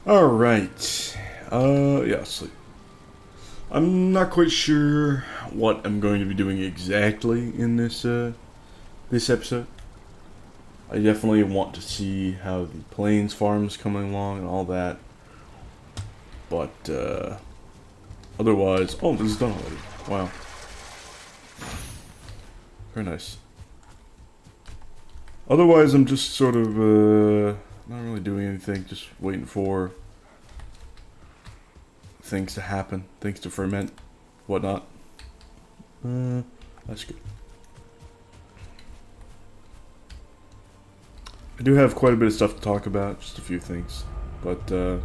Alright. Yeah, sleep. I'm not quite sure what I'm going to be doing exactly in this episode. I definitely want to see how the plains farm's coming along and all that. But, otherwise... Oh, this is done already. Wow. Very nice. Otherwise, I'm just sort of, not really doing anything. Just waiting for things to happen, things to ferment, whatnot. That's good. I do have quite a bit of stuff to talk about, just a few things, but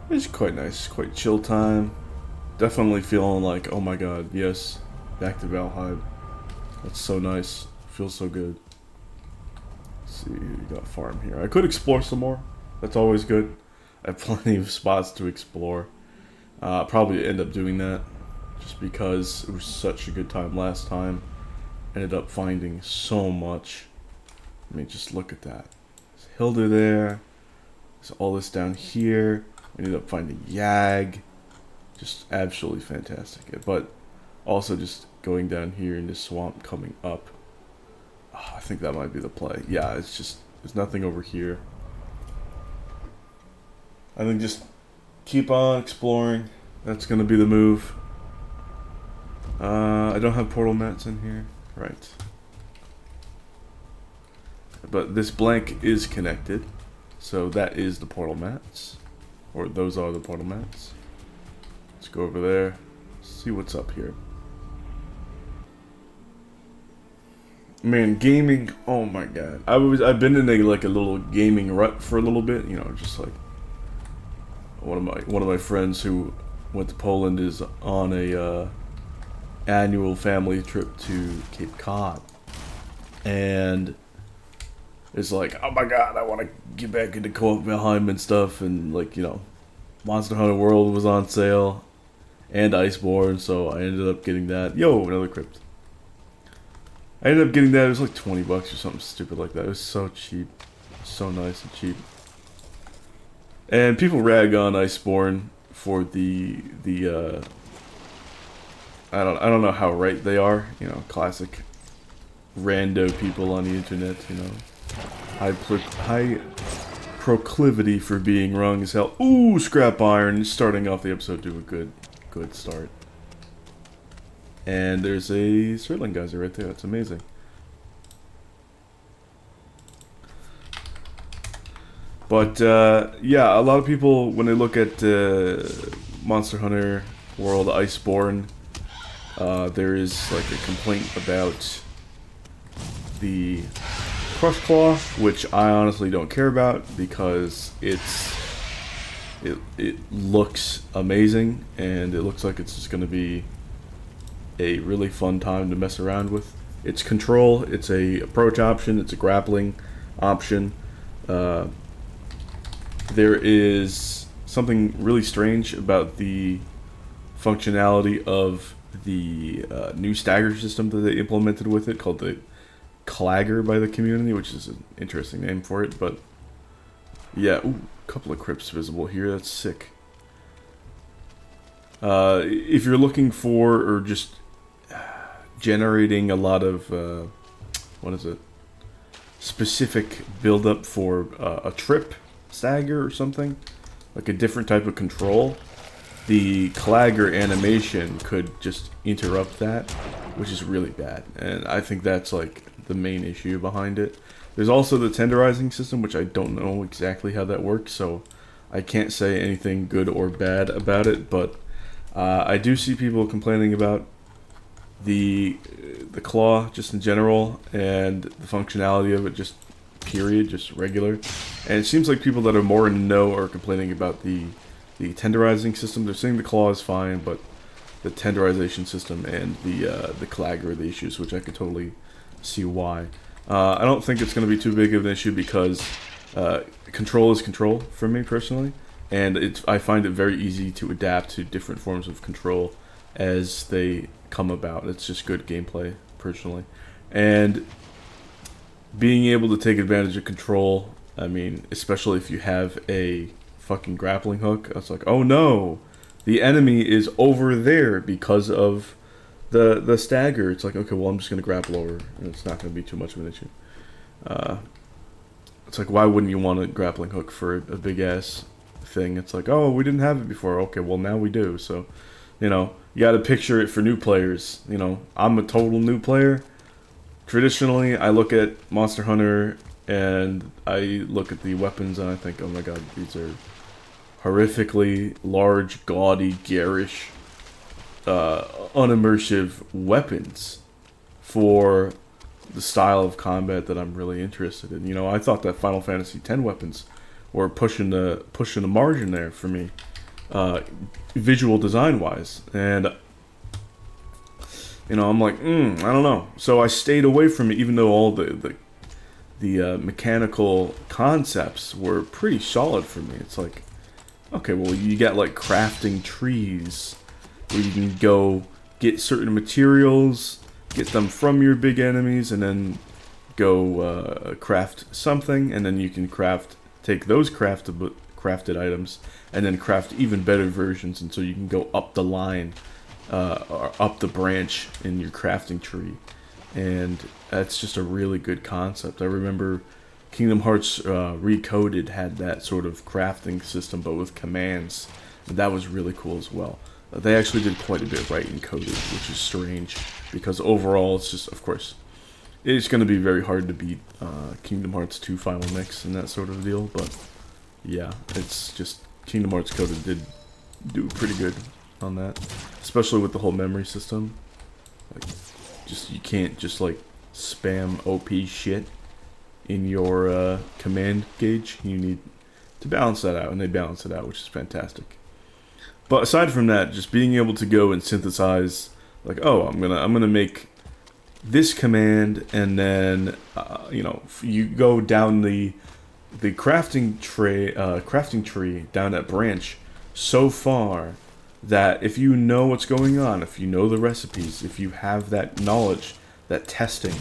it's quite nice, quite chill time. Definitely feeling like, oh my god, yes, back to Valheim. That's so nice. Feels so good. Let's see, we got a farm here. I could explore some more. That's always good. I have plenty of spots to explore. Probably end up doing that, just because it was such a good time last time. Ended up finding so much. I mean, just look at that. There's Hilda there. There's all this down here. I ended up finding Yag. Just absolutely fantastic. But also just going down here in this swamp coming up. Oh, I think that might be the play. Yeah, it's just, there's nothing over here. I think just keep on exploring. That's going to be the move. I don't have portal mats in here. Right. But this blank is connected. So that is the portal mats. Or those are the portal mats. Let's go over there. See what's up here. Man, gaming, oh my god. I've been in a little gaming rut for a little bit, you know, just like one of my friends who went to Poland is on a annual family trip to Cape Cod. And it's like, oh my god, I want to get back into co-op Valheim and stuff, and like, you know, Monster Hunter World was on sale and Iceborne, so I ended up getting that. Yo, another crypt. I ended up getting that. It was like 20 bucks or something stupid like that. It was so cheap. So nice and cheap. And people rag on Iceborne for the I don't know how right they are, you know, classic rando people on the internet, you know. High proclivity for being wrong as hell. Ooh, scrap iron, starting off the episode to a good start. And there's a Stirling geyser right there. That's amazing. But yeah, a lot of people when they look at Monster Hunter World Iceborne, there is like a complaint about the Crush Claw, which I honestly don't care about because it looks amazing and it looks like it's just going to be a really fun time to mess around with. It's control, it's a approach option, it's a grappling option. There is something really strange about the functionality of the new stagger system that they implemented with it, called the Clagger by the community, which is an interesting name for it. But yeah, ooh, a couple of crypts visible here. That's sick. If you're looking for, or just generating a lot of what is it? Specific build-up for a trip stagger or something, like a different type of control, the Clagger animation could just interrupt that, which is really bad. And I think that's like the main issue behind it. There's also the tenderizing system, which I don't know exactly how that works, so I can't say anything good or bad about it. But I do see people complaining about the claw just in general and the functionality of it, just period, just regular. And it seems like people that are more in the know are complaining about the tenderizing system. They're saying the claw is fine, but the tenderization system and the Clagger are the issues, which I could totally see why. I don't think it's going to be too big of an issue because control is control for me personally, and I find it very easy to adapt to different forms of control as they come about. It's just good gameplay personally, and being able to take advantage of control I mean, especially if you have a fucking grappling hook. I was like, oh no, the enemy is over there because of the stagger. It's like, okay, well, I'm just gonna grapple over, and it's not gonna be too much of an issue. It's like, why wouldn't you want a grappling hook for a big ass thing? It's like, oh, we didn't have it before. Okay, well now we do. So, you know, you got to picture it for new players. You know, I'm a total new player. Traditionally, I look at Monster Hunter and I look at the weapons and I think, oh my god, these are horrifically large, gaudy, garish, unimmersive weapons for the style of combat that I'm really interested in. You know, I thought that Final Fantasy X weapons were pushing the margin there for me, visual design wise, and you know, I'm like, I don't know. So I stayed away from it, even though all the mechanical concepts were pretty solid for me. It's like, okay, well, you got like crafting trees where you can go get certain materials, get them from your big enemies, and then go craft something, and then you can take those crafted items, and then craft even better versions, and so you can go up the line, or up the branch in your crafting tree, and that's just a really good concept. I remember Kingdom Hearts Recoded had that sort of crafting system, but with commands, and that was really cool as well. They actually did quite a bit right in Coded, which is strange, because overall it's just, of course, it's going to be very hard to beat Kingdom Hearts 2 Final Mix and that sort of deal, but yeah, it's just, Kingdom Hearts Coded did do pretty good on that, especially with the whole memory system. Like, just, you can't just like spam OP shit in your command gauge. You need to balance that out, and they balance it out, which is fantastic. But aside from that, just being able to go and synthesize, like, oh, I'm gonna make this command, and then you know, you go down the crafting tree down that branch so far that if you know what's going on, if you know the recipes, if you have that knowledge, that testing,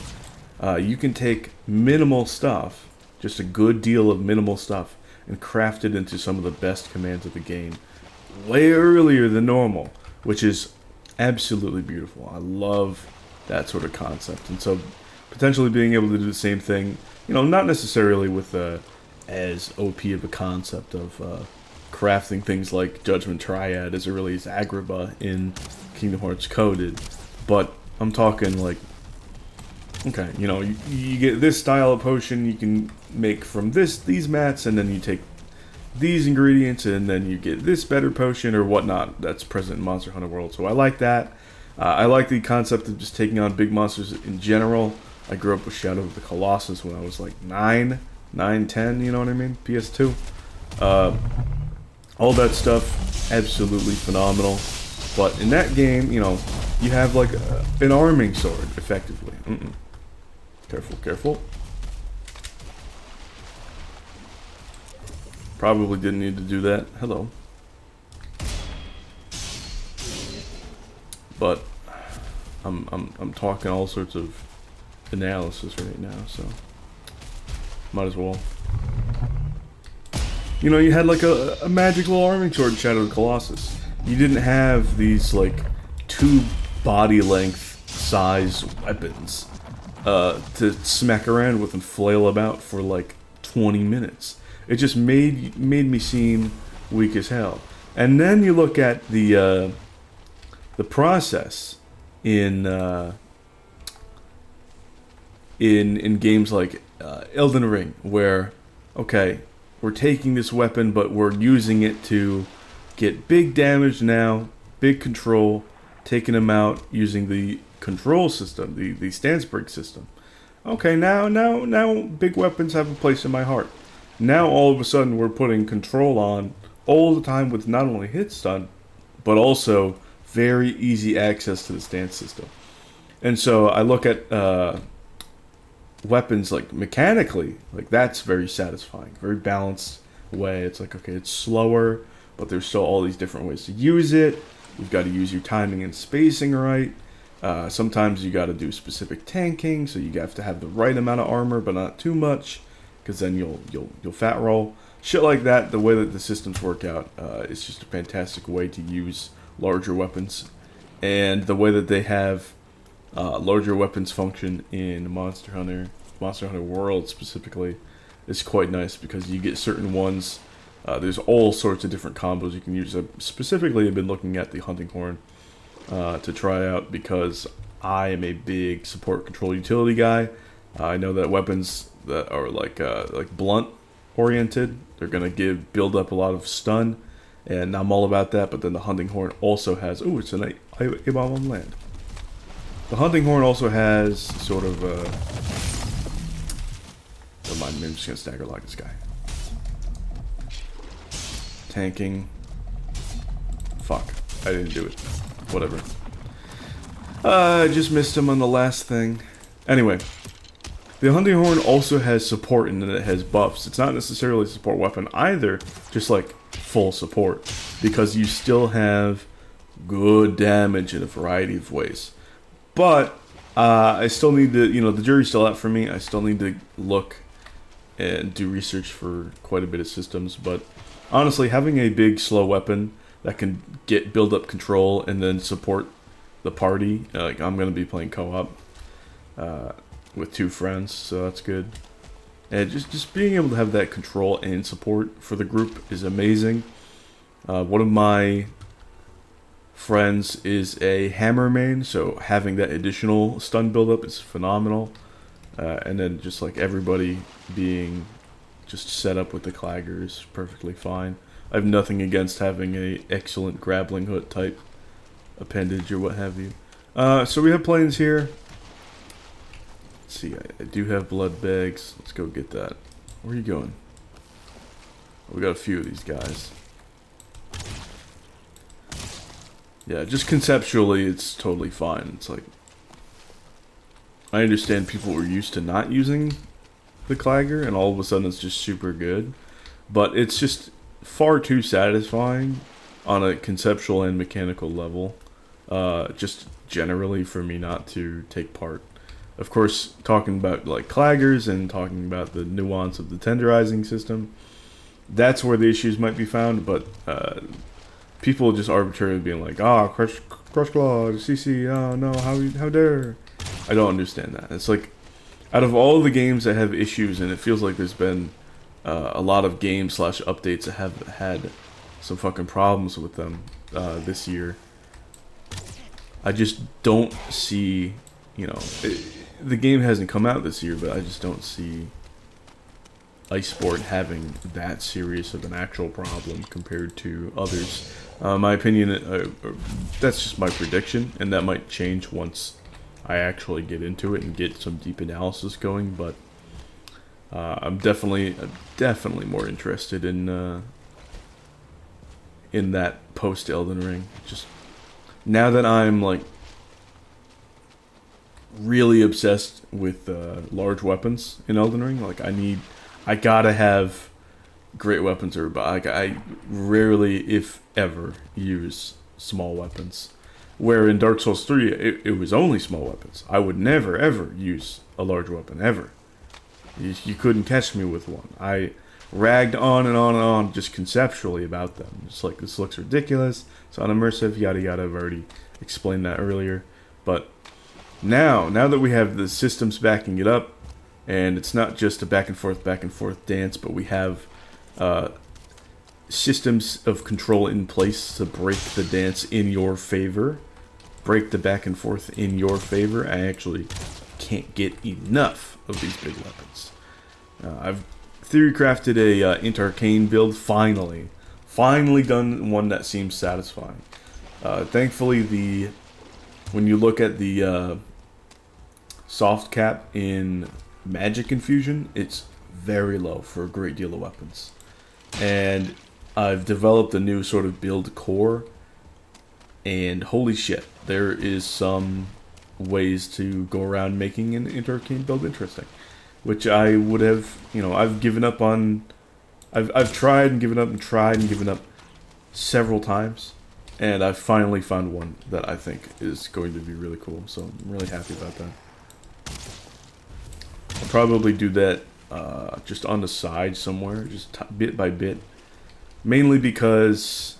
you can take minimal stuff, just a good deal of minimal stuff, and craft it into some of the best commands of the game way earlier than normal, which is absolutely beautiful. I love that sort of concept, and so potentially being able to do the same thing, you know, not necessarily with as OP of a concept of crafting things like Judgment Triad as early as Agrabah in Kingdom Hearts Coded, but I'm talking like, okay, you know, you get this style of potion you can make from these mats, and then you take these ingredients, and then you get this better potion or whatnot that's present in Monster Hunter World. So I like that. I like the concept of just taking on big monsters in general. I grew up with Shadow of the Colossus when I was like 9, 10, you know what I mean? PS2. All that stuff, absolutely phenomenal. But in that game, you know, you have like an arming sword, effectively. Careful, careful. Probably didn't need to do that. Hello. But I'm talking all sorts of analysis right now, so might as well. You know, you had like a magical arming sword in Shadow of the Colossus. You didn't have these like 2 body length size weapons to smack around with and flail about for like 20 minutes. It just made me seem weak as hell. And then you look at the process in games like Elden Ring, where, okay, we're taking this weapon, but we're using it to get big damage now, big control, taking them out using the control system, the stance break system. Okay, now big weapons have a place in my heart. Now all of a sudden we're putting control on all the time with not only hit stun, but also very easy access to the stance system. And so I look at weapons like mechanically, like that's very satisfying, very balanced way. It's like, okay, it's slower, but there's still all these different ways to use it. You've got to use your timing and spacing right. Sometimes you got to do specific tanking, so you have to have the right amount of armor, but not too much. because then you'll fat roll. Shit like that. The way that the systems work out is just a fantastic way to use larger weapons, and the way that they have larger weapons function in Monster Hunter World specifically is quite nice, because you get certain ones. There's all sorts of different combos you can use. Specifically, I've been looking at the hunting horn to try out, because I am a big support control utility guy. I know that weapons that are like blunt oriented, they're gonna build up a lot of stun, and I'm all about that. But then the hunting horn also has it's an A-bomb on land. The hunting horn also has sort of never mind, I'm just gonna stagger lock this guy. Tanking. Fuck, I didn't do it. Whatever. I just missed him on the last thing. Anyway, the hunting horn also has support, and then it has buffs. It's not necessarily a support weapon either, just like full support, because you still have good damage in a variety of ways. But I still need to, the jury's still out for me. I still need to look and do research for quite a bit of systems. But honestly, having a big slow weapon that can build up control and then support the party, like I'm gonna be playing co-op with 2 friends, so that's good. And just being able to have that control and support for the group is amazing. One of my friends is a hammer main, so having that additional stun buildup is phenomenal. And then just like everybody being just set up with the clagger is perfectly fine. I have nothing against having a excellent grappling hook type appendage or what have you. So we have planes here. Let's see, I do have blood bags. Let's go get that. Where are you going? We got a few of these guys. Yeah, just conceptually, it's totally fine. It's like, I understand people were used to not using the clagger, and all of a sudden it's just super good. But it's just far too satisfying on a conceptual and mechanical level, just generally for me not to take part. Of course, talking about like claggers and talking about the nuance of the tenderizing system, that's where the issues might be found. But people just arbitrarily being like, crush claw, CC, oh no, how dare. I don't understand that. It's like, out of all the games that have issues, and it feels like there's been a lot of games / updates that have had some fucking problems with them this year, I just don't see, the game hasn't come out this year, but I just don't see Iceport having that serious of an actual problem compared to others. My opinion, that's just my prediction, and that might change once I actually get into it and get some deep analysis going. But I'm definitely more interested in that post Elden Ring. Just now that I'm like really obsessed with large weapons in Elden Ring, like I gotta have great weapons, or I rarely, if ever, use small weapons. Where in Dark Souls 3, it was only small weapons. I would never, ever use a large weapon, ever. You couldn't catch me with one. I ragged on and on and on just conceptually about them. Just like, this looks ridiculous, it's unimmersive, yada yada. I've already explained that earlier. But now that we have the systems backing it up, and it's not just a back and forth dance, but we have systems of control in place to break the dance in your favor, break the back and forth in your favor. I actually can't get enough of these big weapons. I've theory crafted a int arcane build, finally done one that seems satisfying. Thankfully, when you look at the soft cap in magic infusion, it's very low for a great deal of weapons. And I've developed a new sort of build core, and holy shit, there is some ways to go around making an inter-arcane build interesting, which I would have, I've given up on. I've tried and given up and tried and given up several times, and I've finally found one that I think is going to be really cool, so I'm really happy about that. I'll probably do that just on the side somewhere, just bit by bit. Mainly because,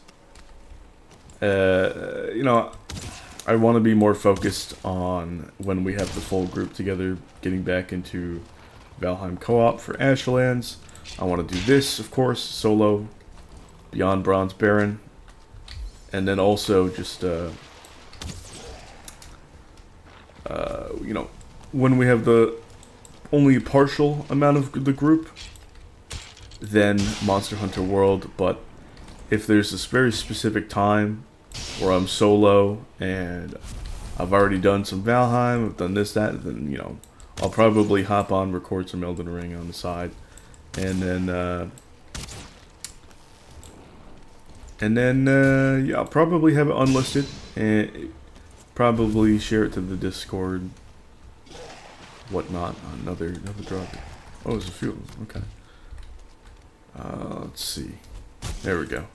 you know, I want to be more focused on when we have the full group together, getting back into Valheim co-op for Ashlands. I want to do this, of course, solo, Beyond Bronze Baron, and then also just, you know, when we have the only partial amount of the group, then Monster Hunter World. But if there's this very specific time where I'm solo and I've already done some Valheim, I've done this, that, then, you know, I'll probably hop on, record some Elden Ring on the side, and then yeah, I'll probably have it unlisted and probably share it to the Discord, whatnot. Another drop. Oh, there's a few of them. Okay. Let's see. There we go.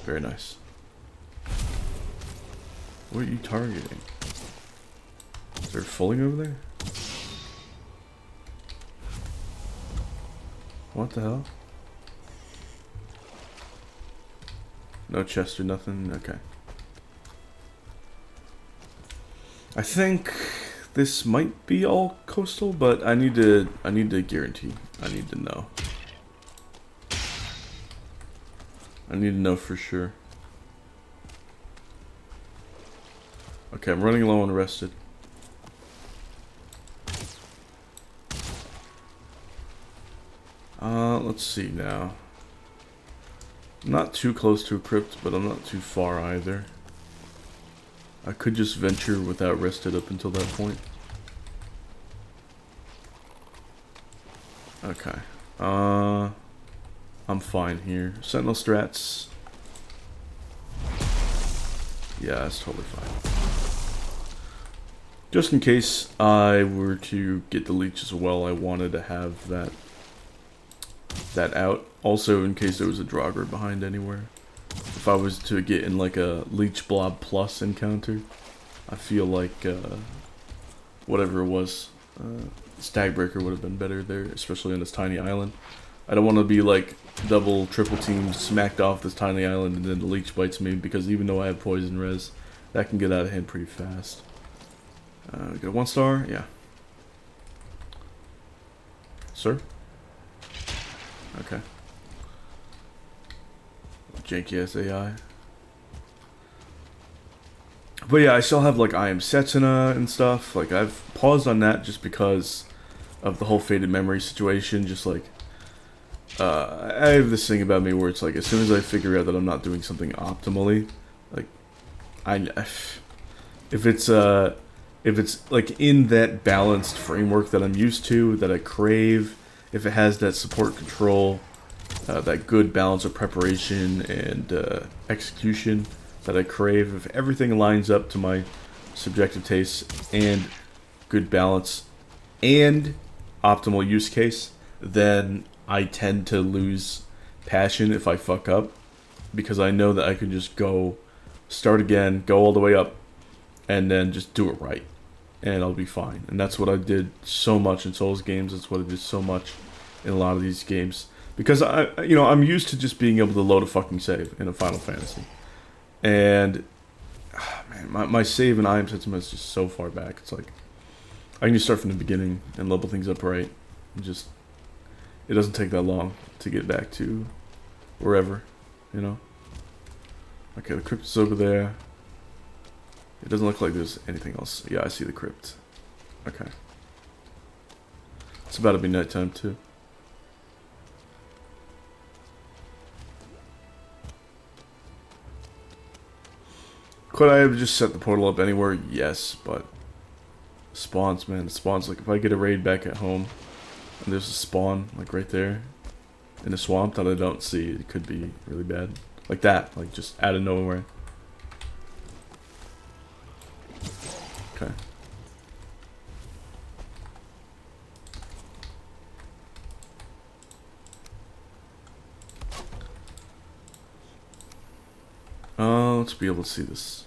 Very nice. What are you targeting? Is there fulling over there? What the hell? No chest or nothing? Okay. I think this might be all coastal, but I need to guarantee. I need to know. I need to know for sure. Okay, I'm running low on rested. Let's see now. I'm not too close to a crypt, but I'm not too far either. I could just venture without rested up until that point. Okay. I'm fine here. Sentinel strats. Yeah, that's totally fine. Just in case I were to get the leech as well, I wanted to have that out. Also, in case there was a Draugr behind anywhere. If I was to get in like a Leech Blob Plus encounter, I feel like whatever it was, Stagbreaker would have been better there, especially on this tiny island. I don't want to be like double, triple teamed, smacked off this tiny island, and then the leech bites me, because even though I have poison res, that can get out of hand pretty fast. We got 1 star? Yeah. Sir? Okay. Janky ass AI. But yeah, I still have like I Am Setsuna and stuff. Like, I've paused on that just because of the whole faded memory situation. Just like, I have this thing about me where it's like, as soon as I figure out that I'm not doing something optimally, like, if it's like in that balanced framework that I'm used to, that I crave, if it has that support control, that good balance of preparation and execution that I crave, if everything lines up to my subjective tastes and good balance and optimal use case, then I tend to lose passion if I fuck up, because I know that I can just go start again, go all the way up, and then just do it right, and I'll be fine. And that's what I did so much in Souls games. That's what I did so much in a lot of these games, because I'm used to just being able to load a fucking save in a Final Fantasy, and man, my save in I Am Setsuna is just so far back. It's like I can just start from the beginning and level things up right, and just it doesn't take that long to get back to wherever, you know. Okay, the crypt is over there. It doesn't look like there's anything else. Yeah, I see the crypt. Okay. It's about to be nighttime too. Could I have just set the portal up anywhere? Yes, but spawns, man. The spawns, like, if I get a raid back at home and there's a spawn like right there in a swamp that I don't see, it could be really bad. Like that, like just out of nowhere. Okay. Let's be able to see this.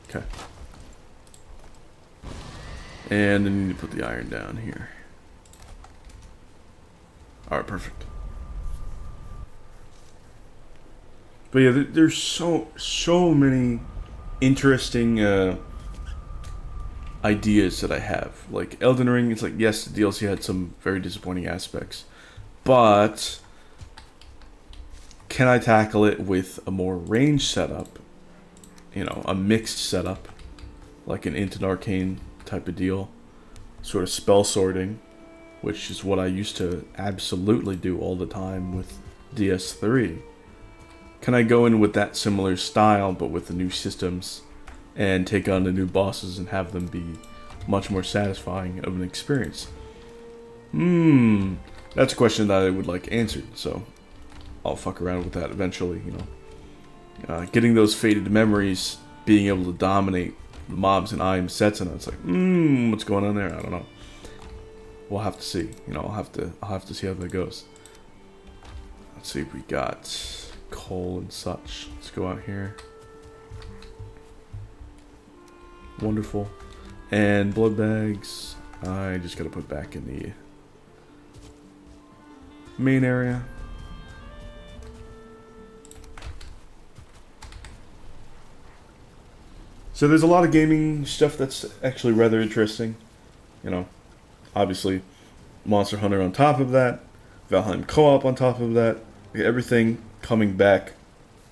Okay. And I need to put the iron down here. Alright, perfect. But yeah, there's so many interesting ideas that I have. Like Elden Ring, it's like, yes, the DLC had some very disappointing aspects, but can I tackle it with a more ranged setup? You know, a mixed setup, like an Int and Arcane type of deal, sort of spell sorting, which is what I used to absolutely do all the time with DS3. Can I go in with that similar style, but with the new systems, and take on the new bosses and have them be much more satisfying of an experience? That's a question that I would like answered, so I'll fuck around with that eventually, you know. Getting those faded memories, being able to dominate the mobs and IM sets, and it's like, what's going on there? I don't know. We'll have to see. You know, I'll have to see how that goes. Let's see if we got coal and such. Let's go out here. Wonderful. And blood bags, I just gotta put back in the main area. So there's a lot of gaming stuff that's actually rather interesting. You know, obviously Monster Hunter on top of that, Valheim co-op on top of that, everything coming back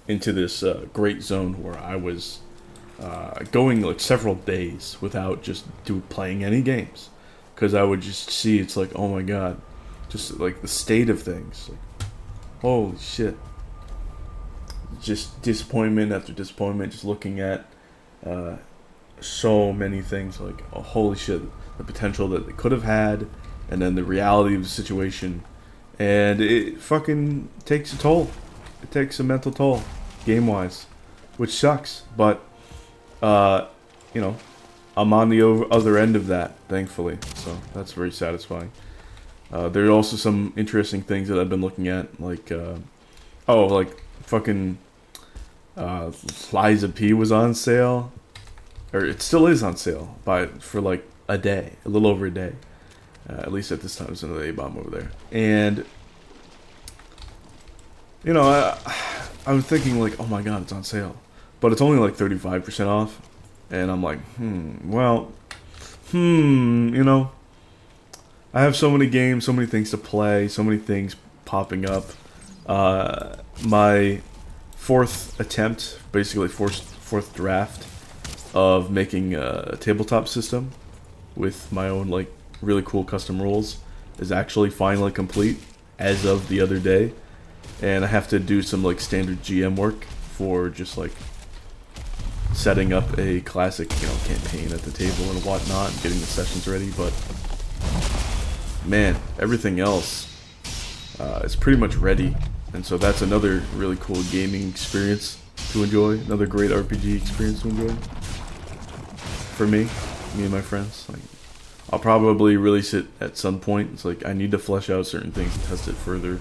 into this great zone where I was going like several days without just playing any games, because I would just see, it's like, oh my god, just like the state of things, like, holy shit, just disappointment after disappointment, just looking at so many things, like, oh, holy shit, the potential that they could have had, and then the reality of the situation, and it fucking takes a toll. It takes a mental toll, game-wise, which sucks, but you know, I'm on the other end of that, thankfully, so that's very satisfying. There are also some interesting things that I've been looking at, like, like, fucking, Liza P was on sale, or it still is on sale, for like a day, a little over a day, at least at this time. There's another A-bomb over there, and, you know, I was thinking, like, oh my god, it's on sale, but it's only like 35% off, and I'm like, you know, I have so many games, so many things to play, so many things popping up. My fourth attempt, basically fourth draft of making a tabletop system with my own, like, really cool custom rules is actually finally complete as of the other day, and I have to do some, like, standard GM work for just, like, setting up a classic, you know, campaign at the table and whatnot, and getting the sessions ready, but man, everything else is pretty much ready, and so that's another really cool gaming experience to enjoy, another great RPG experience to enjoy for me and my friends. Like, I'll probably release it at some point. It's like, I need to flesh out certain things and test it further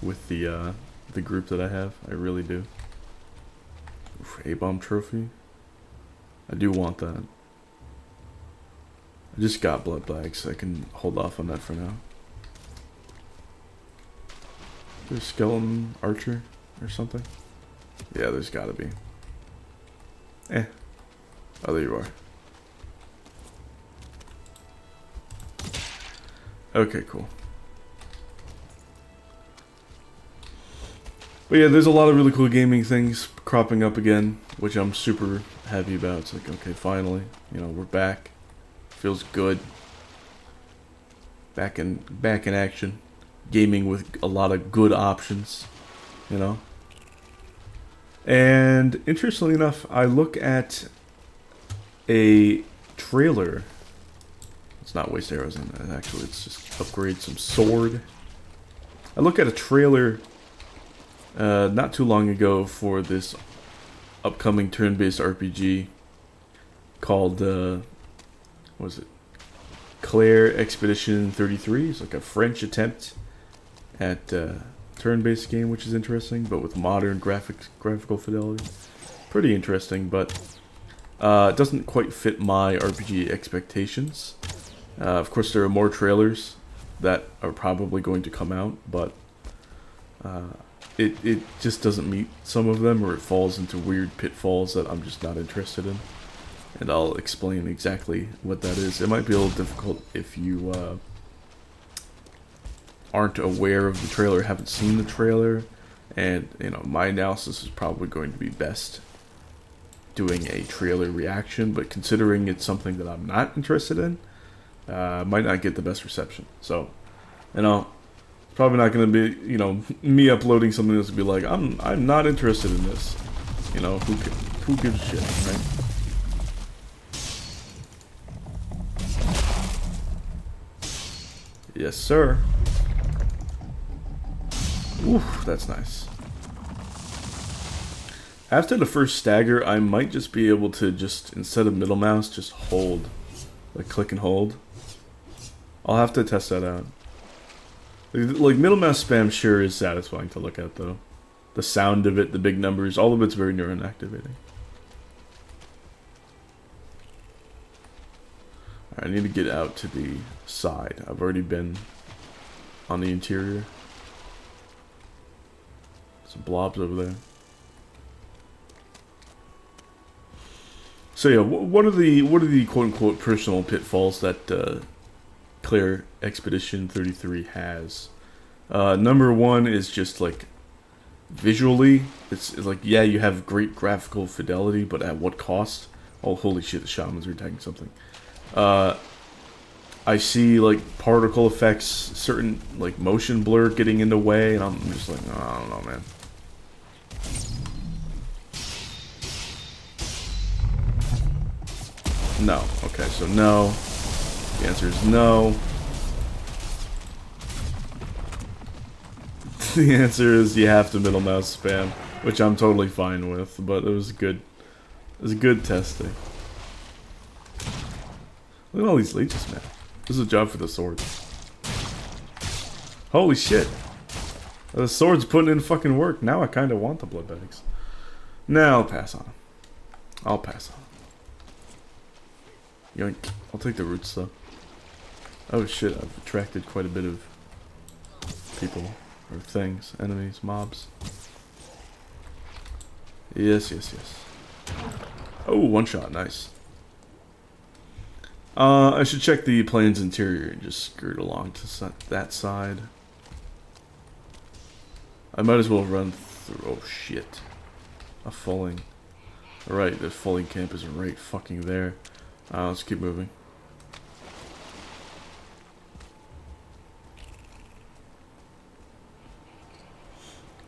with the group that I have. I really do. A-bomb trophy. I do want that. I just got blood bags, so I can hold off on that for now. There's skeleton archer or something. Yeah, there's gotta be. Oh, there you are. Okay, cool. But yeah, there's a lot of really cool gaming things cropping up again, which I'm super happy about. It's like, okay, finally, you know, we're back. Feels good. Back in action. Gaming with a lot of good options, you know. And interestingly enough, I look at a trailer. It's not waste arrows in it, actually. It's just upgrade some sword. I look at a trailer not too long ago for this upcoming turn-based RPG called, what was it? Claire Expedition 33. It's like a French attempt at turn-based game, which is interesting, but with modern graphical fidelity. Pretty interesting, but it doesn't quite fit my RPG expectations. Of course, there are more trailers that are probably going to come out, but it just doesn't meet some of them, or it falls into weird pitfalls that I'm just not interested in. And I'll explain exactly what that is. It might be a little difficult if you aren't aware of the trailer, haven't seen the trailer, and you know, my analysis is probably going to be best doing a trailer reaction, but considering it's something that I'm not interested in, might not get the best reception. So, you know, it's probably not going to be, you know, me uploading something that's going to be like, I'm not interested in this. You know, who gives a shit, right? Yes, sir. Oof, that's nice. After the first stagger, I might just be able to just, instead of middle mouse, just hold. Like, click and hold. I'll have to test that out. Like, middle mouse spam sure is satisfying to look at, though. The sound of it, the big numbers, all of it's very neuron activating. I need to get out to the side. I've already been on the interior. Some blobs over there. So yeah, what are the quote unquote personal pitfalls that Claire Expedition 33 has? Number one is just like visually, it's like, yeah, you have great graphical fidelity, but at what cost? Oh, holy shit, the shamans are attacking something. I see like particle effects, certain like motion blur getting in the way, and I'm just like, oh, I don't know, man. No. Okay, so no. The answer is no. The answer is you have to middle mouse spam, which I'm totally fine with, but it was good. It was good testing. Look at all these leeches, man. This is a job for the sword. Holy shit. The sword's putting in fucking work. Now I kind of want the blood bags. Nah, I'll pass on them. I'll pass on them. Yoink. I'll take the roots though. Oh shit, I've attracted quite a bit of people, or things, enemies, mobs. Yes, yes, yes. Oh, one shot, nice. I should check the plane's interior and just skirt along to that side. I might as well run through. Oh shit. A fulling. Alright, the fulling camp is right fucking there. Let's keep moving.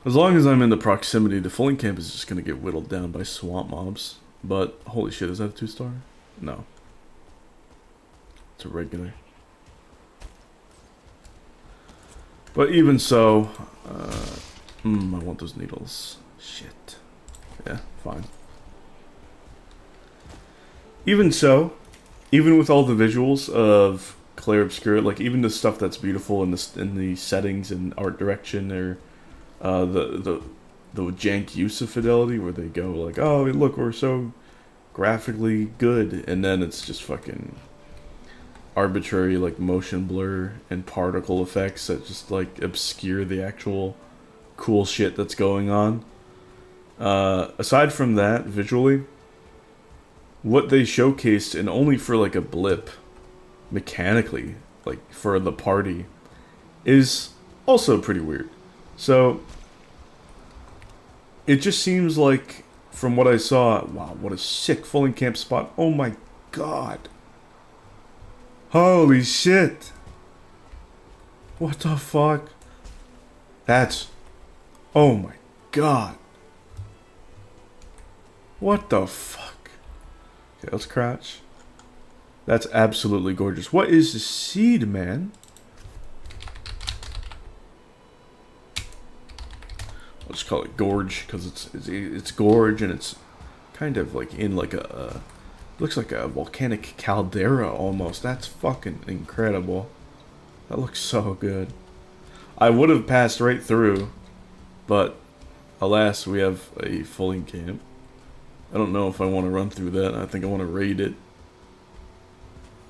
As long as I'm in the proximity, the fulling camp is just gonna get whittled down by swamp mobs. But, holy shit, is that a 2-star? No. It's a regular. But even so, I want those needles. Shit. Yeah, fine. Even so, even with all the visuals of Clair Obscura, like even the stuff that's beautiful in the settings and art direction, or the jank use of fidelity, where they go like, oh look, we're so graphically good, and then it's just fucking arbitrary like motion blur and particle effects that just like obscure the actual cool shit that's going on. Aside from that, visually, what they showcased, and only for like a blip, mechanically, like for the party, is also pretty weird. So, it just seems like, from what I saw, wow, what a sick fulling camp spot. Oh my god. Holy shit. What the fuck? That's... Oh my god. What the fuck? Okay, let's crouch. That's absolutely gorgeous. What is the seed, man? I'll just call it gorge, because it's gorge, and it's kind of like in like a looks like a volcanic caldera almost. That's fucking incredible. That looks so good. I would have passed right through, but alas, we have a fulling camp. I don't know if I want to run through that. I think I want to raid it.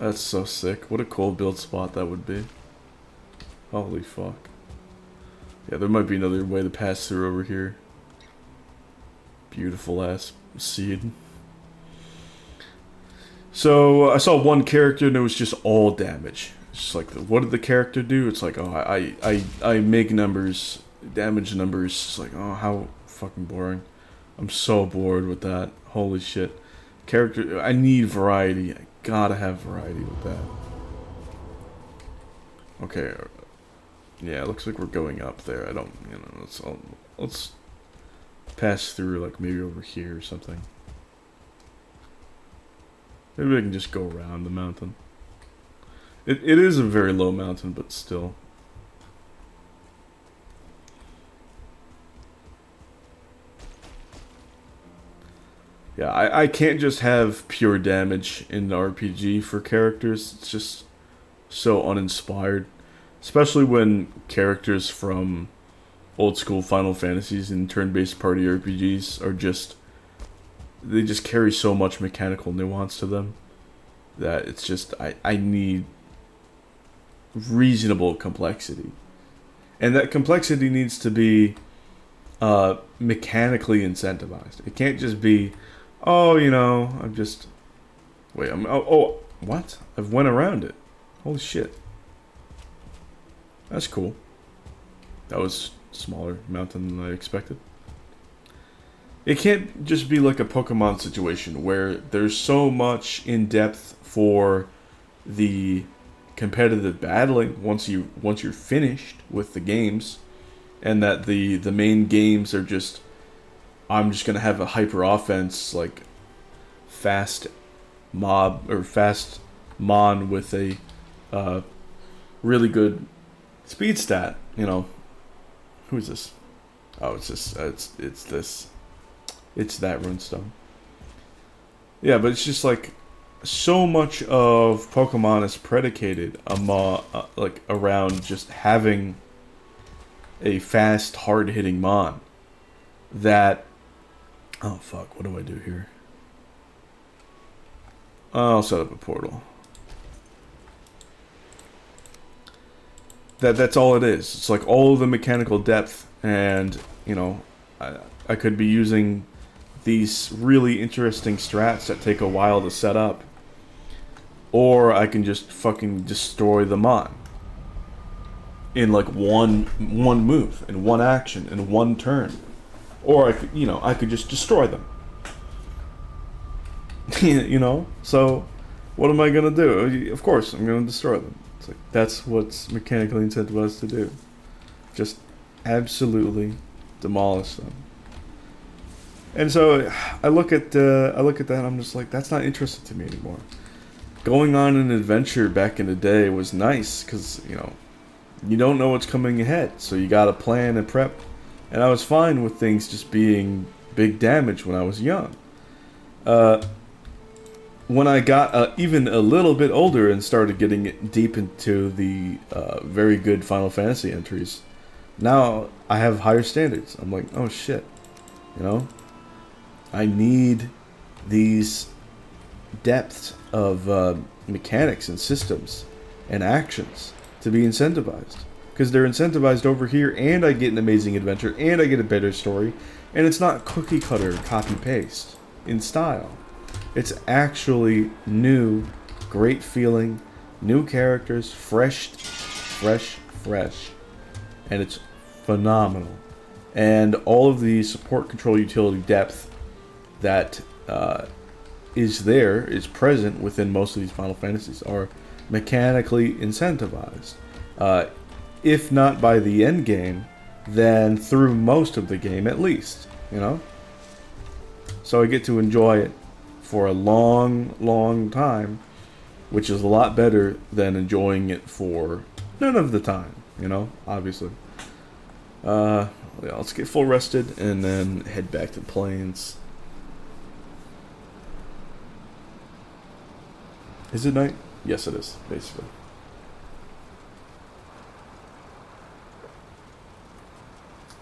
That's so sick. What a cool build spot that would be. Holy fuck. Yeah, there might be another way to pass through over here. Beautiful ass seed. So I saw one character and it was just all damage. It's just like, what did the character do? It's like, oh, I make numbers, damage numbers. It's like, oh, how fucking boring. I'm so bored with that. Holy shit. Character, I need variety. I gotta have variety with that. Okay. Yeah, it looks like we're going up there. I don't, let's pass through, like, maybe over here or something. Maybe I can just go around the mountain. It is a very low mountain, but still. Yeah, I can't just have pure damage in the RPG for characters. It's just so uninspired. Especially when characters from old school Final Fantasies and turn-based party RPGs are just... They just carry so much mechanical nuance to them that it's just... I need reasonable complexity. And that complexity needs to be mechanically incentivized. It can't just be, oh, I'm just... Wait, oh, what? I've went around it. Holy shit. That's cool. That was a smaller mountain than I expected. It can't just be like a Pokemon situation where there's so much in depth for the competitive battling once you're finished with the games, and that the main games are just, I'm just gonna have a hyper offense like fast mob or fast mon with a really good speed stat. Who's this? Oh, it's this. It's that runestone. Yeah, but it's just like so much of Pokemon is predicated around just having a fast, hard-hitting mon that... Oh, fuck. What do I do here? I'll set up a portal. That's all it is. It's like all of the mechanical depth, and, I could be using these really interesting strats that take a while to set up, or I can just fucking destroy the mon in like one move, in one action, in one turn. Or I could just destroy them. So what am I gonna do? Of course I'm gonna destroy them. It's like that's what's mechanically incentivized to do. Just absolutely demolish them. And so I look at that and I'm just like, that's not interesting to me anymore. Going on an adventure back in the day was nice because, you don't know what's coming ahead. So you gotta plan and prep. And I was fine with things just being big damage when I was young. When I got even a little bit older and started getting deep into the very good Final Fantasy entries, now I have higher standards. I'm like, oh shit, I need these depths of mechanics and systems and actions to be incentivized. Because they're incentivized over here, and I get an amazing adventure, and I get a better story, and it's not cookie cutter copy paste in style. It's actually new, great feeling, new characters, fresh, and it's phenomenal. And all of the support, control, utility, depth that is present within most of these Final Fantasies are mechanically incentivized. If not by the end game, then through most of the game at least, So I get to enjoy it for a long, long time, which is a lot better than enjoying it for none of the time, obviously. Yeah, let's get full rested and then head back to the plains. Is it night? Yes, it is, basically.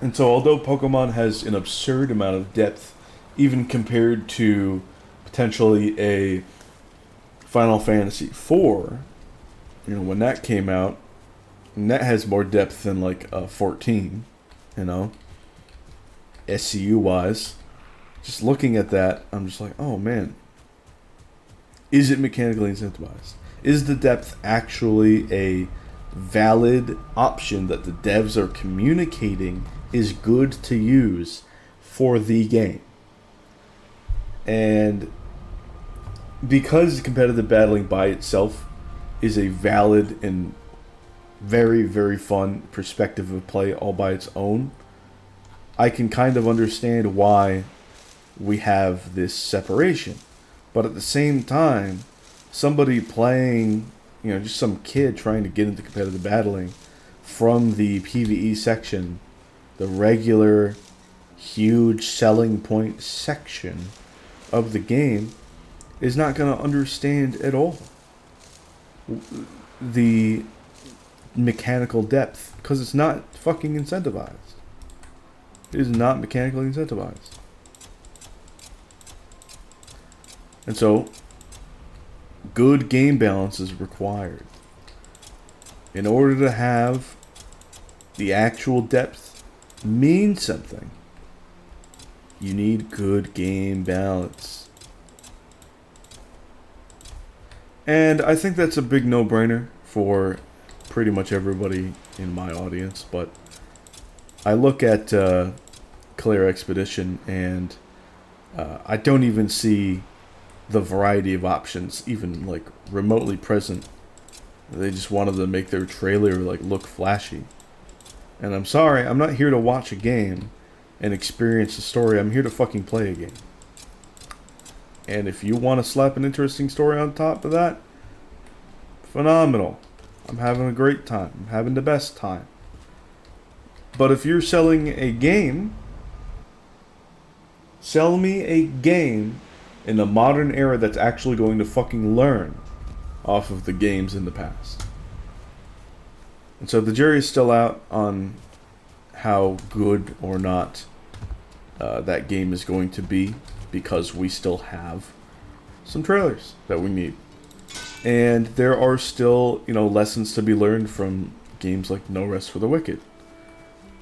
And so, although Pokemon has an absurd amount of depth, even compared to potentially a Final Fantasy IV, when that came out, And that has more depth than like 14, you know, SCU wise. Just looking at that, I'm just like, oh man. Is it mechanically incentivized? Is the depth actually a valid option that the devs are communicating is good to use for the game? And because competitive battling by itself is a valid and very, very fun perspective of play all by its own, I can kind of understand why we have this separation. But at the same time, somebody playing, just some kid trying to get into competitive battling from the PvE section, the regular, huge selling point section of the game, is not going to understand at all the mechanical depth, because it's not fucking incentivized. It is not mechanically incentivized. And so, good game balance is required. In order to have the actual depth mean something, you need good game balance. And I think that's a big no-brainer for pretty much everybody in my audience, but I look at Clear Expedition and I don't even see the variety of options even like remotely present. They just wanted to make their trailer like look flashy. And I'm sorry, I'm not here to watch a game and experience a story. I'm here to fucking play a game. And if you want to slap an interesting story on top of that, phenomenal. I'm having a great time. I'm having the best time. But if you're selling a game, sell me a game in the modern era that's actually going to fucking learn off of the games in the past. And so the jury is still out on how good or not that game is going to be, because we still have some trailers that we need. And there are still, lessons to be learned from games like No Rest for the Wicked,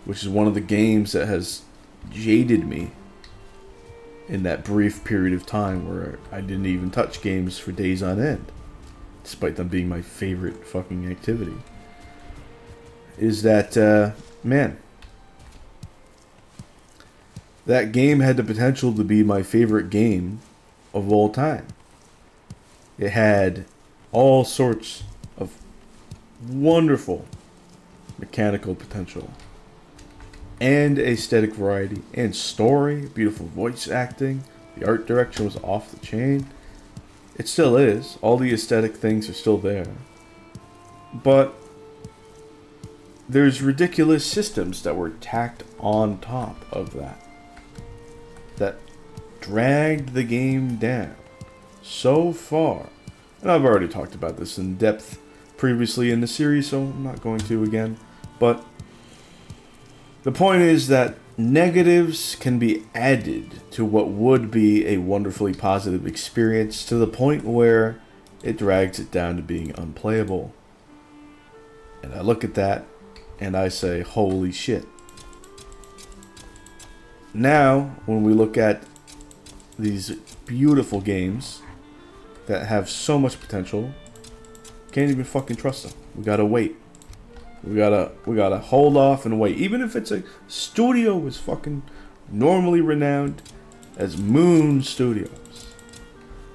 which is one of the games that has jaded me in that brief period of time where I didn't even touch games for days on end, despite them being my favorite fucking activity. Is that, man, that game had the potential to be my favorite game of all time. It had all sorts of wonderful mechanical potential, and aesthetic variety, and story, beautiful voice acting. The art direction was off the chain. It still is. All the aesthetic things are still there. But there's ridiculous systems that were tacked on top of that dragged the game down so far. And I've already talked about this in depth previously in the series, so I'm not going to again. But the point is that negatives can be added to what would be a wonderfully positive experience, to the point where it drags it down to being unplayable. And I look at that and I say, holy shit. Now, when we look at these beautiful games that have so much potential, can't even fucking trust them. We gotta wait. We gotta hold off and wait. Even if it's a studio as fucking normally renowned as Moon Studios,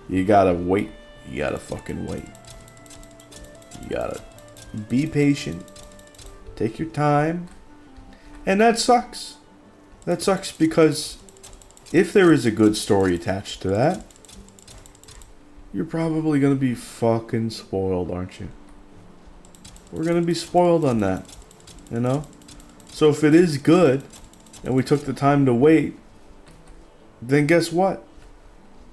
you gotta wait. You gotta fucking wait. You gotta be patient. Take your time. And that sucks. That sucks because if there is a good story attached to that, you're probably gonna be fucking spoiled, aren't you? We're gonna be spoiled on that, So if it is good, and we took the time to wait, then guess what?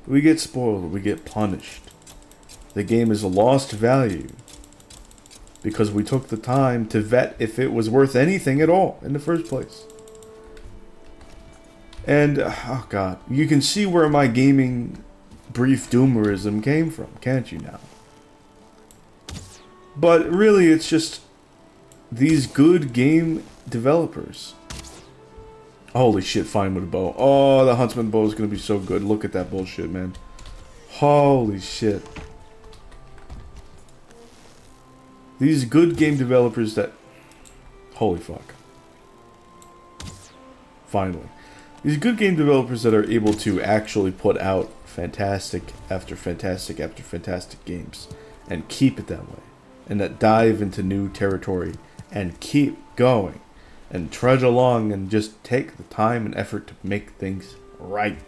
We get spoiled, we get punished. The game is a lost value because we took the time to vet if it was worth anything at all in the first place. And, oh god, you can see where my gaming brief doomerism came from, can't you now? But really, it's just these good game developers. Holy shit, fine with a bow. Oh, the Huntsman bow is going to be so good. Look at that bullshit, man. Holy shit. These good game developers that... Holy fuck. Finally. These good game developers that are able to actually put out fantastic after fantastic after fantastic games. And keep it that way. And that dive into new territory. And keep going. And trudge along and just take the time and effort to make things right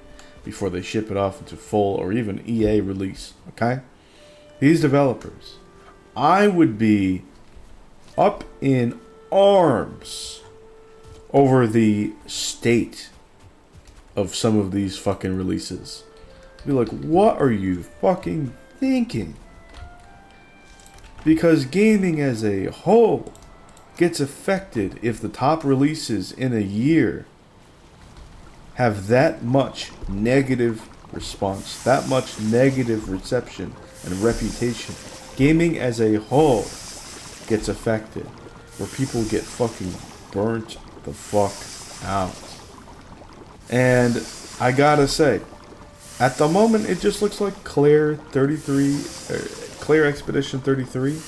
before they ship it off into full or even EA release. Okay? These developers, I would be up in arms over the state of some of these fucking releases. Be like, what are you fucking thinking? Because gaming as a whole gets affected if the top releases in a year have that much negative response, that much negative reception and reputation. Gaming as a whole gets affected, where people get fucking burnt the fuck out. And I gotta say, at the moment it just looks like Claire Expedition 33.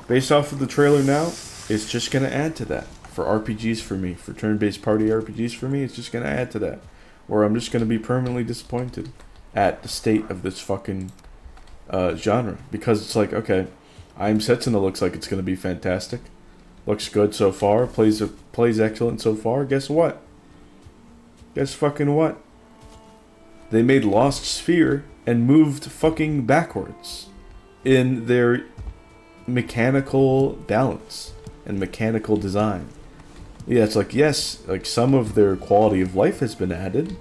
Based off of the trailer now, it's just going to add to that. For RPGs for me, for turn-based party RPGs for me, it's just going to add to that. Where I'm just going to be permanently disappointed at the state of this fucking genre. Because it's like, okay, I'm Setsuna looks like it's going to be fantastic. Looks good so far, plays excellent so far. Guess what? Guess fucking what? They made Lost Sphere and moved fucking backwards in their mechanical balance and mechanical design. Yeah, it's like, yes, like some of their quality of life has been added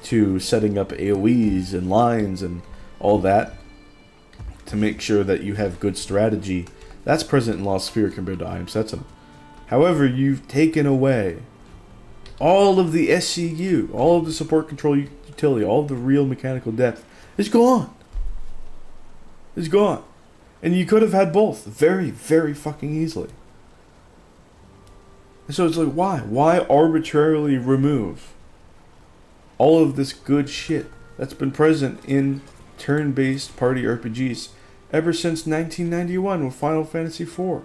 to setting up AoEs and lines and all that to make sure that you have good strategy. That's present in Lost Sphere compared to I Am Setsuna. However, you've taken away all of the SCU, all of the support control utility, all of the real mechanical depth is gone. It's gone. And you could have had both very, very fucking easily. And so it's like, why? Why arbitrarily remove all of this good shit that's been present in turn-based party RPGs ever since 1991 with Final Fantasy IV?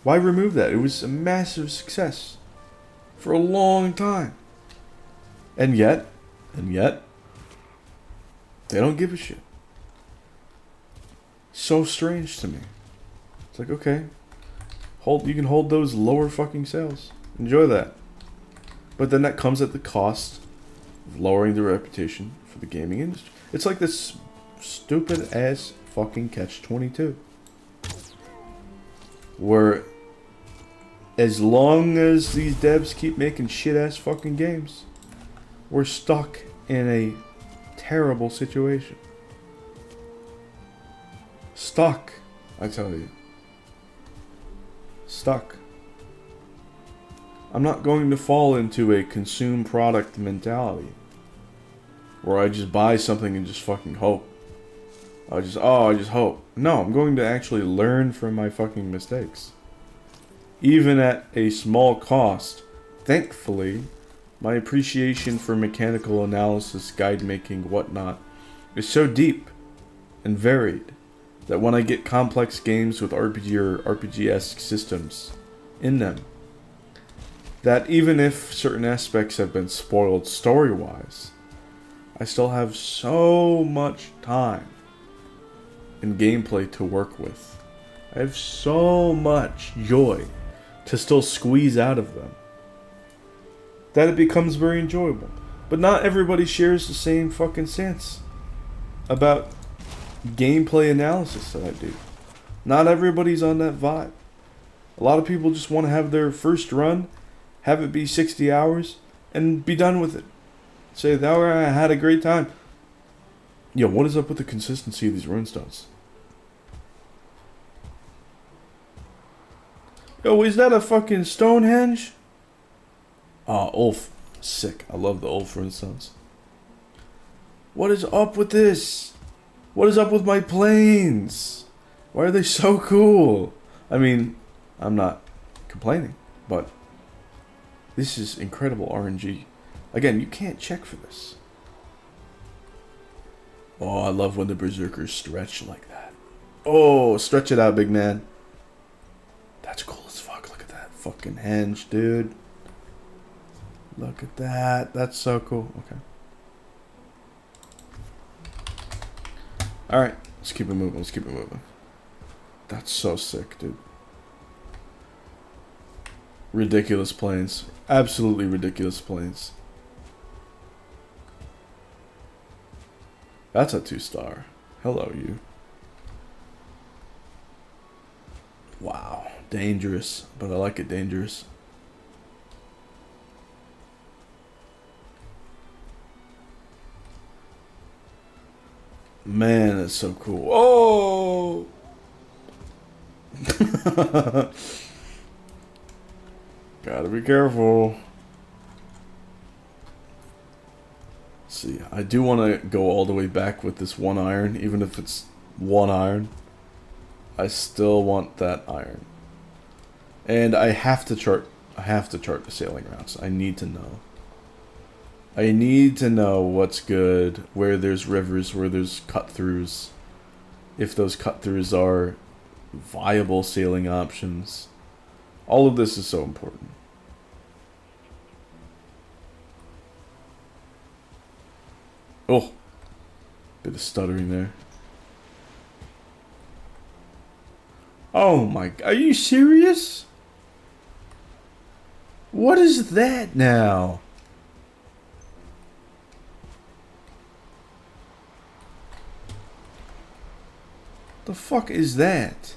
Why remove that? It was a massive success for a long time. And yet, they don't give a shit. So strange to me. It's like, okay, you can hold those lower fucking sales. Enjoy that. But then that comes at the cost of lowering the reputation for the gaming industry. It's like this stupid ass fucking catch-22. Where as long as these devs keep making shit ass fucking games, we're stuck in a terrible situation. Stuck, I tell you. Stuck. I'm not going to fall into a consume product mentality where I just buy something and just fucking hope. I just hope. No, I'm going to actually learn from my fucking mistakes. Even at a small cost. Thankfully, my appreciation for mechanical analysis, guide making, whatnot, is so deep and varied that when I get complex games with RPG or RPG-esque systems in them, that even if certain aspects have been spoiled story-wise, I still have so much time and gameplay to work with. I have so much joy to still squeeze out of them that it becomes very enjoyable. But not everybody shares the same fucking sense about gameplay analysis that I do. Not everybody's on that vibe. A lot of people just want to have their first run, have it be 60 hours, and be done with it. Say, I had a great time. Yo, what is up with the consistency of these runestones? Yo, is that a fucking Stonehenge? Ah, Ulf. Sick. I love the Ulf runestones. What is up with this? What is up with my planes? Why are they so cool? I mean, I'm not complaining, but this is incredible RNG. Again, you can't check for this. Oh, I love when the berserkers stretch like that. Oh, stretch it out, big man. That's cool as fuck. Look at that fucking henge, dude. Look at that. That's so cool. Okay. Alright, let's keep it moving. Let's keep it moving. That's so sick, dude. Ridiculous planes. Absolutely ridiculous planes. That's a 2-star. Hello, you. Wow. Dangerous. But I like it dangerous. Man, that's so cool. Oh! Gotta be careful. Let's see, I do want to go all the way back with this 1 iron, even if it's 1 iron. I still want that iron. And I have to chart the sailing routes. I need to know. I need to know what's good, where there's rivers, where there's cut-throughs. If those cut-throughs are viable sailing options. All of this is so important. Oh, bit of stuttering there. Oh my, are you serious? What is that now? The fuck is that?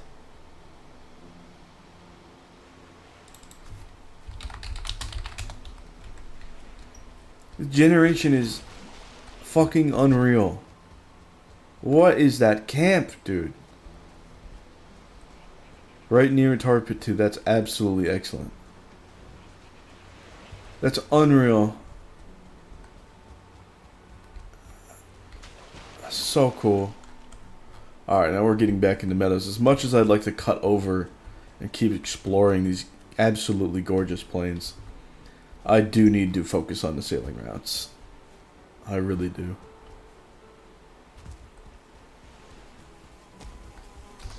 The generation is fucking unreal. What is that camp, dude? Right near Tar Pit 2. That's absolutely excellent. That's unreal. That's so cool. Alright, now we're getting back into meadows. As much as I'd like to cut over and keep exploring these absolutely gorgeous plains, I do need to focus on the sailing routes. I really do.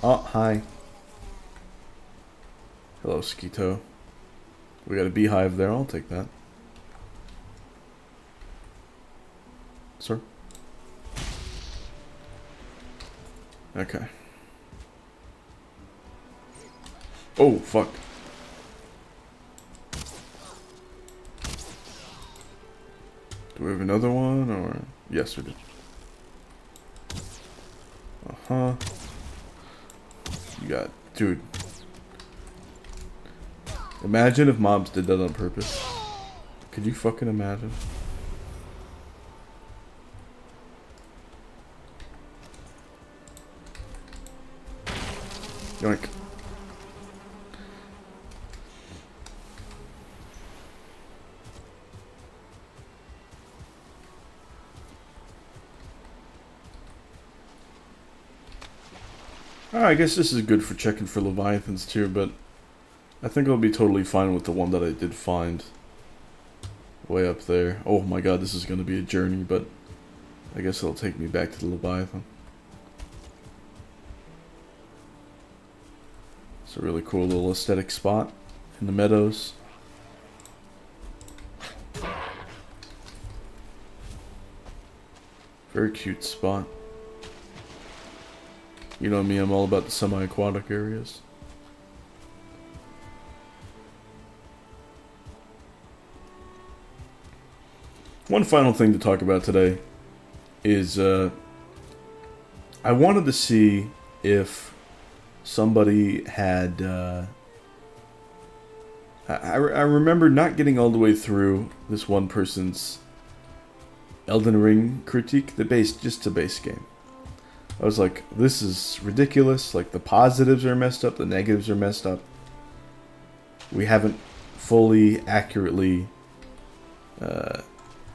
Oh, hi. Hello, Skeeto. We got a beehive there. I'll take that. Sir? Okay. Oh, fuck. Do we have another one, or... Yes, we do. Uh-huh. You got... Dude. Imagine if mobs did that on purpose. Could you fucking imagine? Yoink. I guess this is good for checking for Leviathans too, but I think I'll be totally fine with the one that I did find way up there. Oh my god, this is going to be a journey, but I guess it'll take me back to the Leviathan. It's a really cool little aesthetic spot in the meadows. Very cute spot. You know me, I'm all about the semi-aquatic areas. One final thing to talk about today is I wanted to see if somebody had... I remember not getting all the way through this one person's Elden Ring critique, just the base game. I was like, this is ridiculous. Like, the positives are messed up, the negatives are messed up. We haven't fully, accurately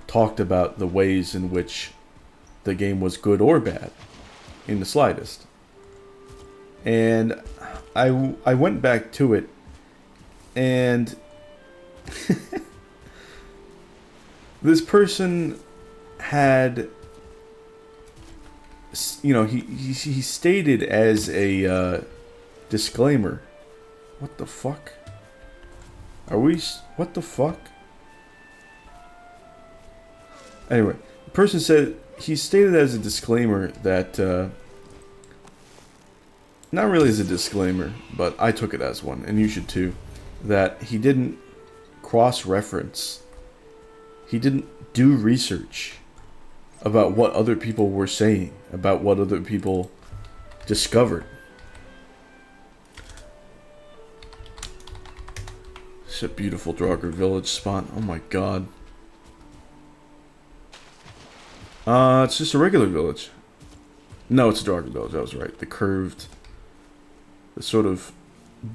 talked about the ways in which the game was good or bad, in the slightest. And I went back to it, and this person had, you know, he stated as a disclaimer. What the fuck? Are we? What the fuck? Anyway, the person said he stated as a disclaimer that. Not really as a disclaimer, but I took it as one, and you should too, that he didn't cross-reference. He didn't do research about what other people were saying, about what other people discovered. It's a beautiful Draugr village spot. Oh my god. It's just a regular village. No, it's a Draugr village, I was right. The curved... The sort of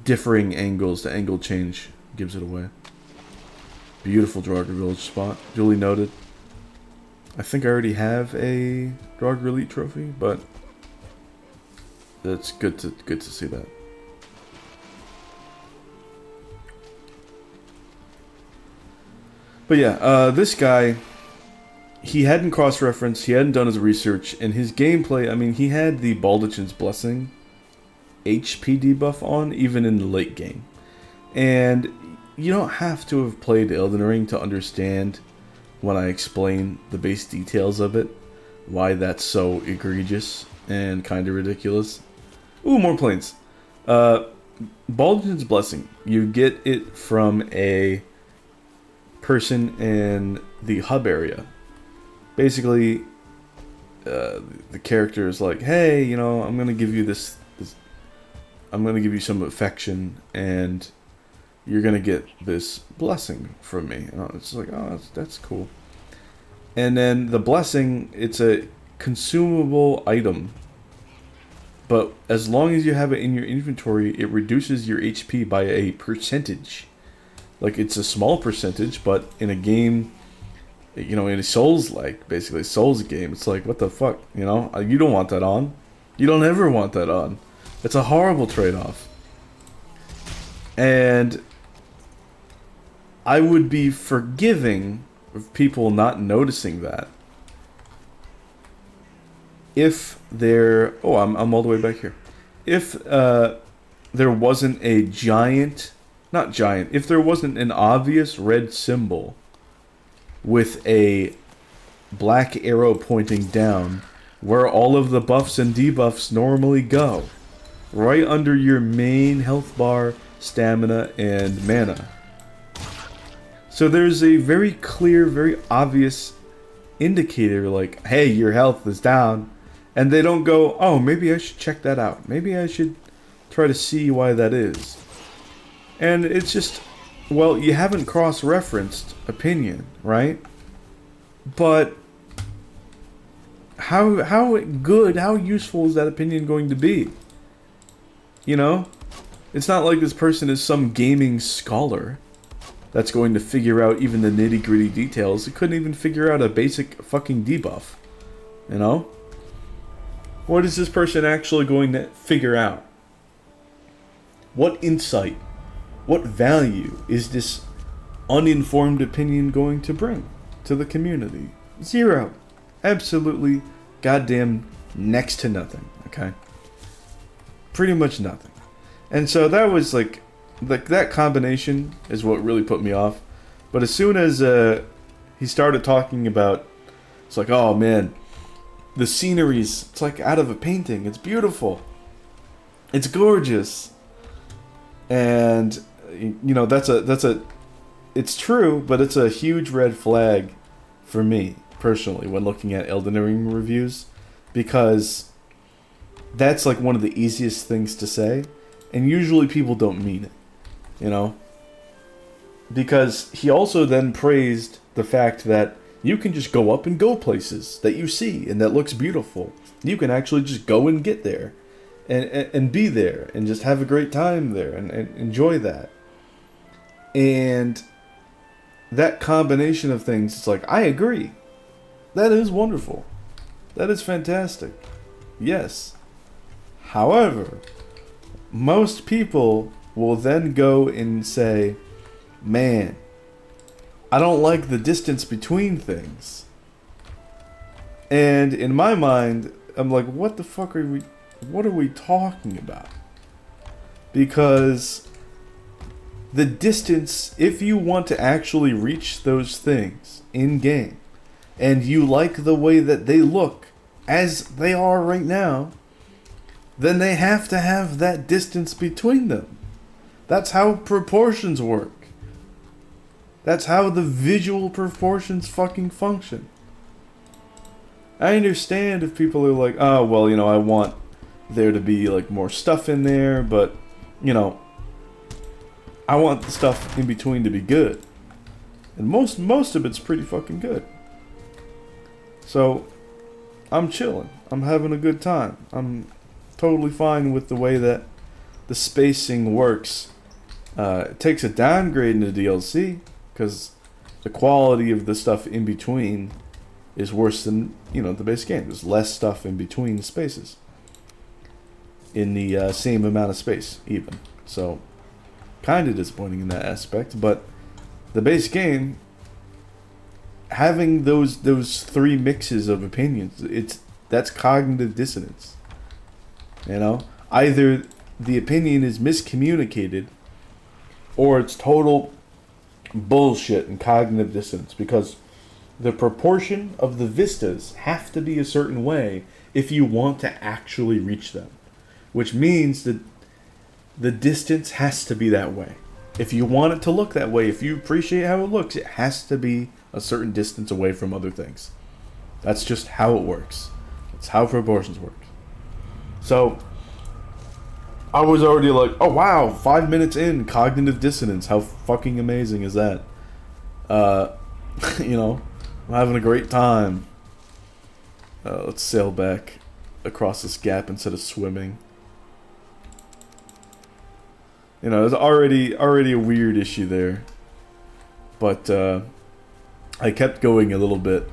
differing angles, the angle change gives it away. Beautiful Draugr village spot, duly noted. I think I already have a Draugr Elite trophy, but that's good to see that. But yeah, this guy, he hadn't cross-referenced, he hadn't done his research, and his gameplay, I mean, he had the Baldachin's Blessing HP debuff on, even in the late game. And you don't have to have played Elden Ring to understand, when I explain the base details of it, why that's so egregious and kind of ridiculous. Ooh, more planes. Baldachin's Blessing. You get it from a person in the hub area. Basically, the character is like, hey, you know, I'm going to give you this I'm going to give you some affection, and you're going to get this blessing from me. And it's like, oh, that's cool. And then the blessing, it's a consumable item. But as long as you have it in your inventory, it reduces your HP by a percentage. Like, it's a small percentage, but in a game, you know, in a Souls-like, basically, Souls game, it's like, what the fuck, you know? You don't want that on. You don't ever want that on. It's a horrible trade-off. And I would be forgiving of people not noticing that if there... Oh, I'm all the way back here. If there wasn't a giant... Not giant. If there wasn't an obvious red symbol with a black arrow pointing down where all of the buffs and debuffs normally go. Right under your main health bar, stamina, and mana. So there's a very clear, very obvious indicator like, hey, your health is down. And they don't go, oh, maybe I should check that out. Maybe I should try to see why that is. And it's just, well, you haven't cross-referenced opinion, right? But how good, how useful is that opinion going to be? You know? It's not like this person is some gaming scholar that's going to figure out even the nitty-gritty details. He couldn't even figure out a basic fucking debuff. You know? What is this person actually going to figure out? What insight, what value is this uninformed opinion going to bring to the community? Zero. Absolutely goddamn next to nothing, okay? Pretty much nothing. And so that was like that combination is what really put me off. But as soon as he started talking about, it's like, oh man, the sceneries, it's like out of a painting. It's beautiful. It's gorgeous. And you know, it's true, but it's a huge red flag for me personally when looking at Elden Ring reviews, because that's like one of the easiest things to say, and usually people don't mean it, you know? Because he also then praised the fact that you can just go up and go places that you see and that looks beautiful. You can actually just go and get there and be there and just have a great time there and enjoy that. And that combination of things, it's like, I agree. That is wonderful. That is fantastic. Yes. However, most people will then go and say, man, I don't like the distance between things. And in my mind, I'm like, what are we talking about? Because the distance, if you want to actually reach those things in game, and you like the way that they look as they are right now, then they have to have that distance between them. That's how proportions work. That's how the visual proportions fucking function. I understand if people are like, oh, well, I want there to be, like, more stuff in there, but, I want the stuff in between to be good. And most of it's pretty fucking good. So, I'm chilling. I'm having a good time. I'm totally fine with the way that the spacing works. It takes a downgrade in the DLC, because the quality of the stuff in between is worse than, the base game. There's less stuff in between spaces. In the same amount of space, even. So, kind of disappointing in that aspect, but the base game, having those three mixes of opinions, that's cognitive dissonance. Either the opinion is miscommunicated, or it's total bullshit and cognitive dissonance, because the proportion of the vistas have to be a certain way if you want to actually reach them. Which means that the distance has to be that way. If you want it to look that way, if you appreciate how it looks, it has to be a certain distance away from other things. That's just how it works. That's how proportions work. So, I was already like, oh wow, 5 minutes in, cognitive dissonance. How fucking amazing is that? I'm having a great time. Let's sail back across this gap instead of swimming. There's already a weird issue there. But, I kept going a little bit.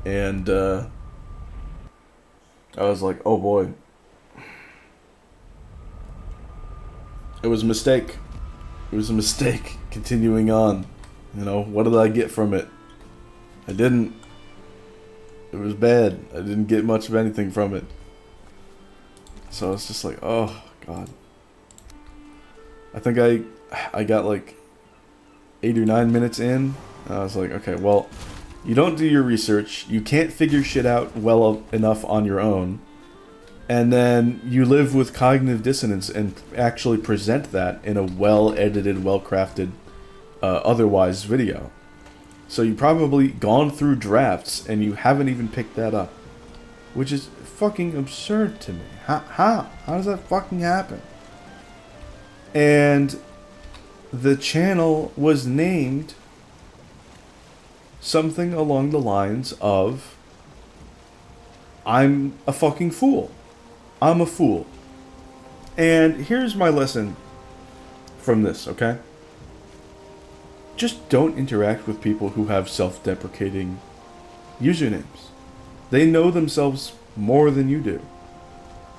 And, I was like, oh boy. It was a mistake. It was a mistake continuing on. What did I get from it? I didn't. It was bad. I didn't get much of anything from it. So it's just like, oh, God. I think I got like 8 or 9 minutes in. And I was like, okay, well, you don't do your research. You can't figure shit out well enough on your own. And then you live with cognitive dissonance and actually present that in a well-edited, well-crafted, otherwise video. So you've probably gone through drafts and you haven't even picked that up. Which is fucking absurd to me. How? How does that fucking happen? And the channel was named something along the lines of, I'm a fucking fool. I'm a fool. And here's my lesson from this, okay? Just don't interact with people who have self-deprecating usernames. They know themselves more than you do.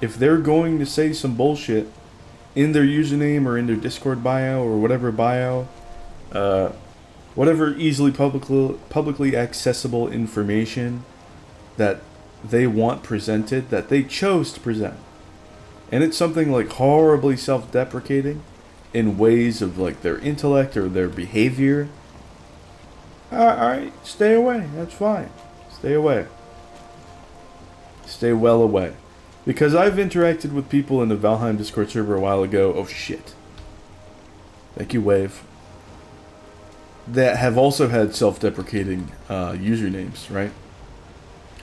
If they're going to say some bullshit in their username or in their Discord bio or whatever bio, whatever easily publicly accessible information that they want presented, that they chose to present, and it's something like horribly self-deprecating in ways of like their intellect or their behavior, alright, stay away. That's fine. Stay away. Stay well away. Because I've interacted with people in the Valheim Discord server a while ago. Oh shit. Thank you, Wave. That have also had self-deprecating usernames, right?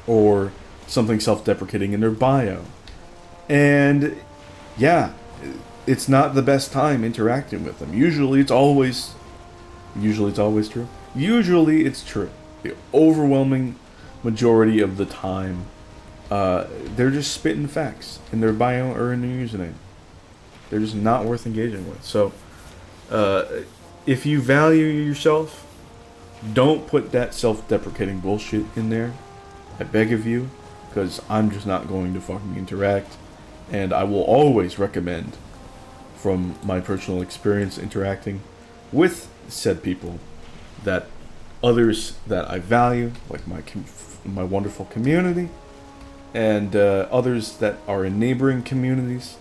Or something self-deprecating in their bio. And yeah, it's not the best time interacting with them. Usually it's always true. Usually it's true. The overwhelming majority of the time, they're just spitting facts in their bio or in their username. They're just not worth engaging with. So, if you value yourself, don't put that self-deprecating bullshit in there. I beg of you, because I'm just not going to fucking interact. And I will always recommend from my personal experience interacting with said people, that others that I value, like my wonderful community, and others that are in neighboring communities,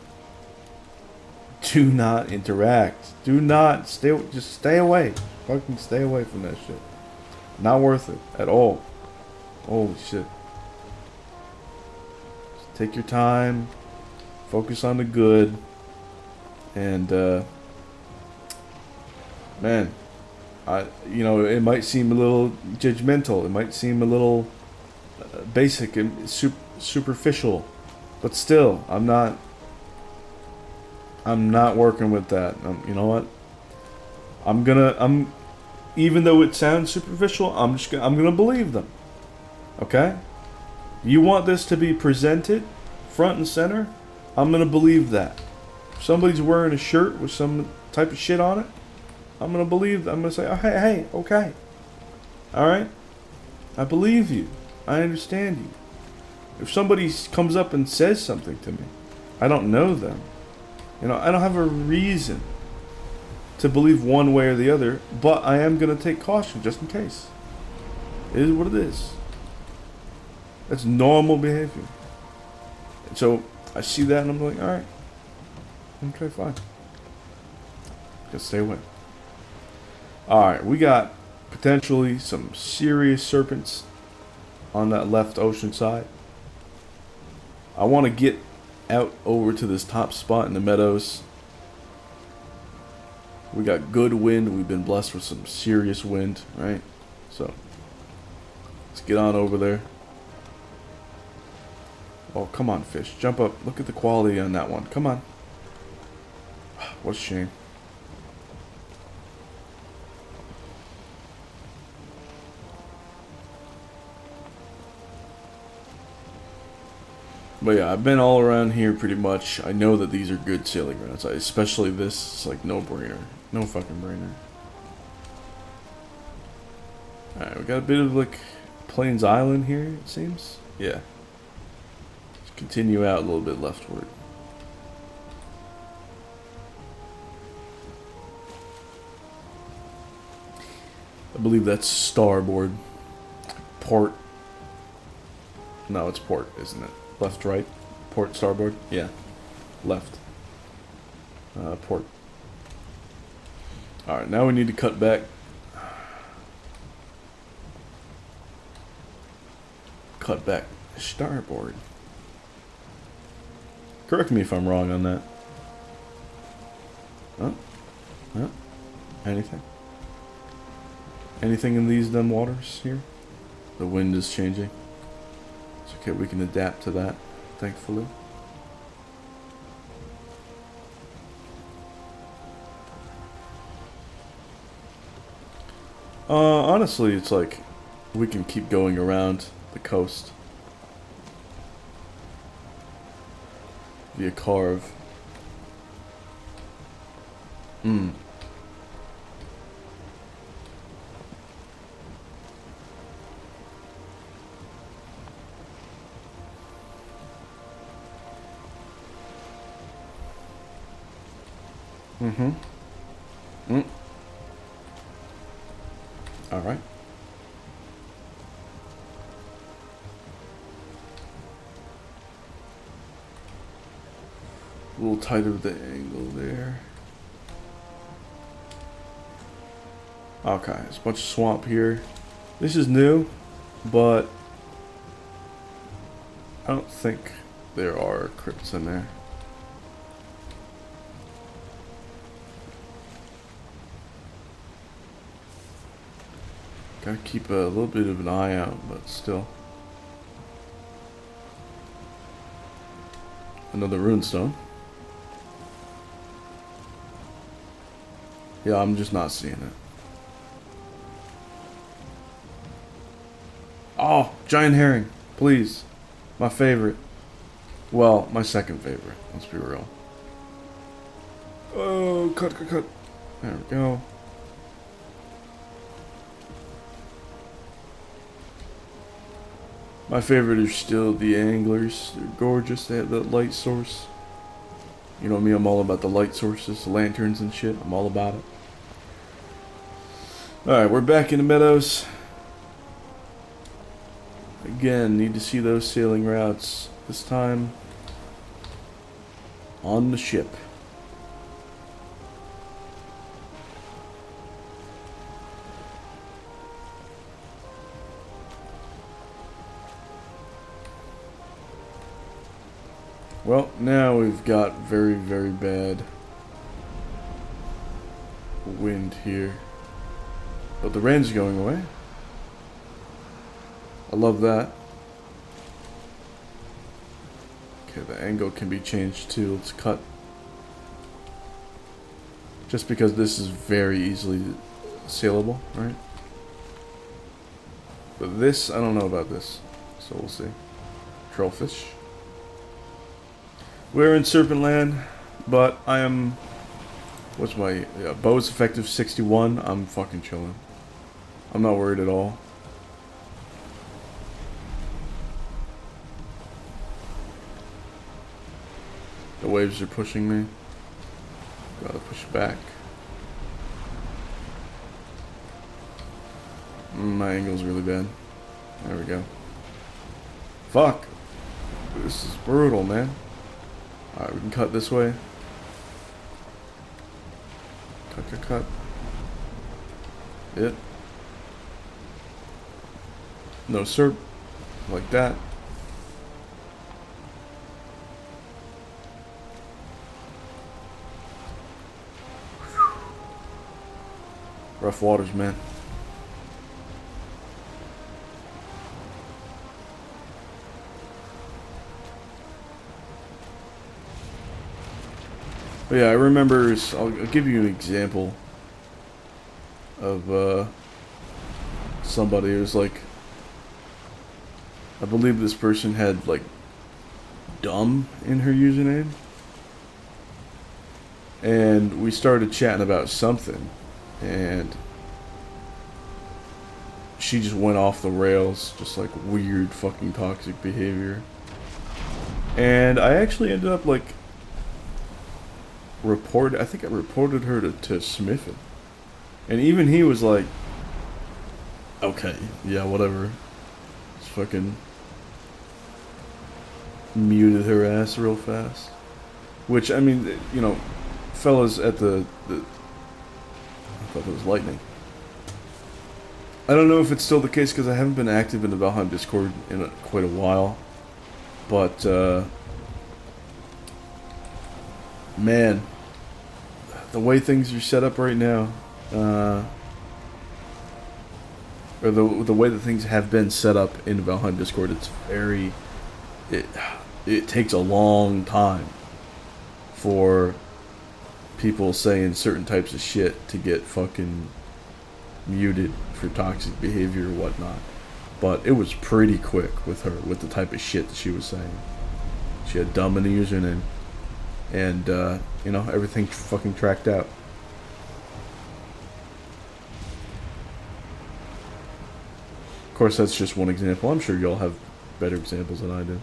do not interact. Do not stay. Just stay away. Fucking stay away from that shit. Not worth it at all. Holy shit. Just take your time. Focus on the good. And man, it might seem a little judgmental. It might seem a little basic and superficial, but still, I'm not working with that. You know what? Even though it sounds superficial, I'm gonna believe them. Okay? You want this to be presented front and center? I'm gonna believe that. If somebody's wearing a shirt with some type of shit on it, I'm gonna believe. I'm gonna say, oh, hey, okay, all right. I believe you. I understand you. If somebody comes up and says something to me, I don't know them. I don't have a reason to believe one way or the other, but I am gonna take caution just in case. It is what it is. That's normal behavior. And so I see that and I'm like, all right, okay, fine. Just stay away. All right, we got potentially some serious serpents on that left ocean side. I want to get out over to this top spot in the meadows. We got good wind. We've been blessed with some serious wind, right? So let's get on over there. Oh, come on, fish. Jump up. Look at the quality on that one. Come on. What a shame. But yeah, I've been all around here pretty much. I know that these are good sailing grounds. Especially this, it's like no brainer. No fucking brainer. Alright, we got a bit of like Plains Island here, it seems. Yeah. Let's continue out a little bit leftward. I believe that's starboard. Port. No, it's port, isn't it? Left, right, port, starboard. Yeah, left. Port. All right, now we need to cut back. Cut back starboard. Correct me if I'm wrong on that. Huh? Anything? Anything in these dumb waters here? The wind is changing. It's okay, we can adapt to that, thankfully. Honestly, it's like we can keep going around the coast via Carve. Alright. A little tighter with the angle there. Okay, there's a bunch of swamp here. This is new, but I don't think there are crypts in there. Gotta keep a little bit of an eye out, but still. Another runestone. Yeah, I'm just not seeing it. Oh, giant herring, please. My favorite. Well, my second favorite, let's be real. Oh, cut. There we go. My favorite are still the anglers. They're gorgeous. They have that light source. You know me, I'm all about the light sources, the lanterns and shit. I'm all about it. Alright, we're back in the meadows. Again, need to see those sailing routes. This time, on the ship. Well, now we've got very, very bad wind here. But the rain's going away. I love that. Okay, the angle can be changed too. Let's cut. Just because this is very easily sailable, right? But this, I don't know about this. So we'll see. Trollfish. We're in Serpent Land, but I am... What's my... Yeah, bow's effective 61. I'm fucking chilling. I'm not worried at all. The waves are pushing me. Gotta push back. My angle's really bad. There we go. Fuck! This is brutal, man. Alright, we can cut this way. Cut. It. No serp. Like that. Rough waters, man. But yeah, I remember, I'll give you an example of somebody who was like, I believe this person had like dumb in her username, and we started chatting about something, and she just went off the rails, just like weird fucking toxic behavior. And I actually ended up like I think I reported her to Smithin. And even he was like, okay, yeah, whatever. Just fucking muted her ass real fast. Which, I mean, you know, fellas at the I thought it was lightning. I don't know if it's still the case because I haven't been active in the Valheim Discord in quite a while. But, man, the way things are set up right now, or the way that things have been set up in the Valheim Discord, it's very, it takes a long time for people saying certain types of shit to get fucking muted for toxic behavior or whatnot. But it was pretty quick with her, with the type of shit that she was saying. She had dumb in the username. And, you know, everything fucking tracked out. Of course, that's just one example. I'm sure y'all have better examples than I do.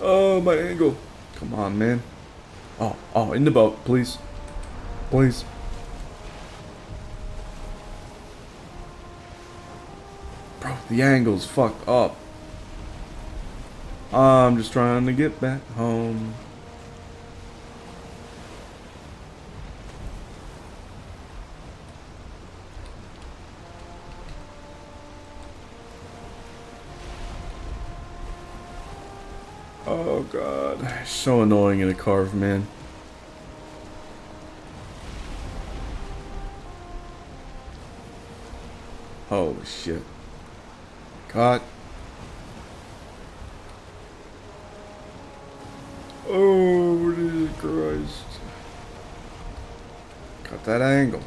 Oh, my angle. Come on, man. Oh, in the boat, please. Please. Bro, the angle's fucked up. I'm just trying to get back home. Oh god, so annoying in a carve, man. Holy shit. Caught. Oh, Jesus Christ. Got that angle.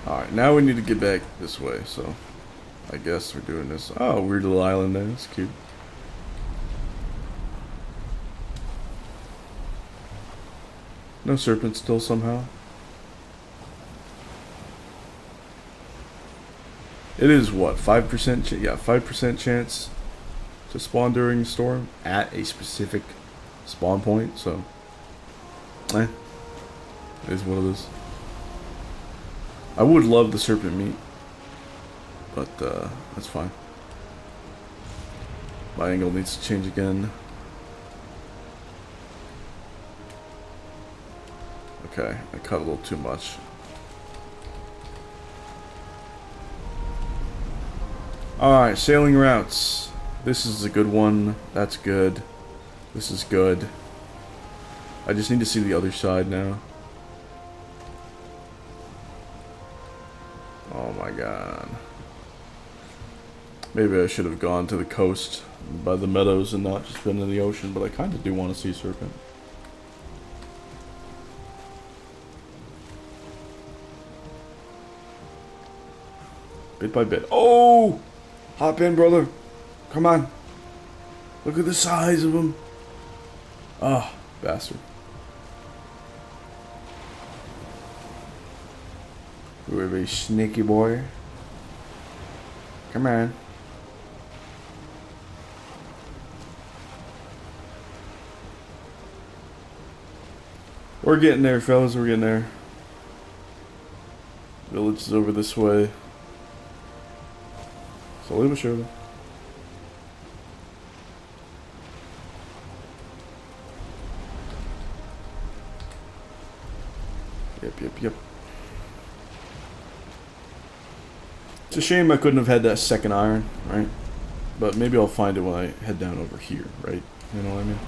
Alright, now we need to get back this way, so I guess we're doing this. Oh, weird little island there. That's cute. No serpent still somehow. It is what, 5%? Yeah, 5% chance to spawn during the storm at a specific spawn point, so it is what it is. I would love the serpent meat, but that's fine. My angle needs to change again. Okay, I cut a little too much. Alright, sailing routes. This is a good one. That's good. This is good. I just need to see the other side now. Oh my god. Maybe I should have gone to the coast by the meadows and not just been in the ocean, but I kind of do want to see serpent. Bit by bit. Oh! Hop in, brother. Come on. Look at the size of him. Ah, oh, bastard. You're a very sneaky boy. Come on. We're getting there, fellas. We're getting there. Village is over this way. Slowly but surely. Yep. It's a shame I couldn't have had that second iron, right? But maybe I'll find it when I head down over here, right? You know what I mean?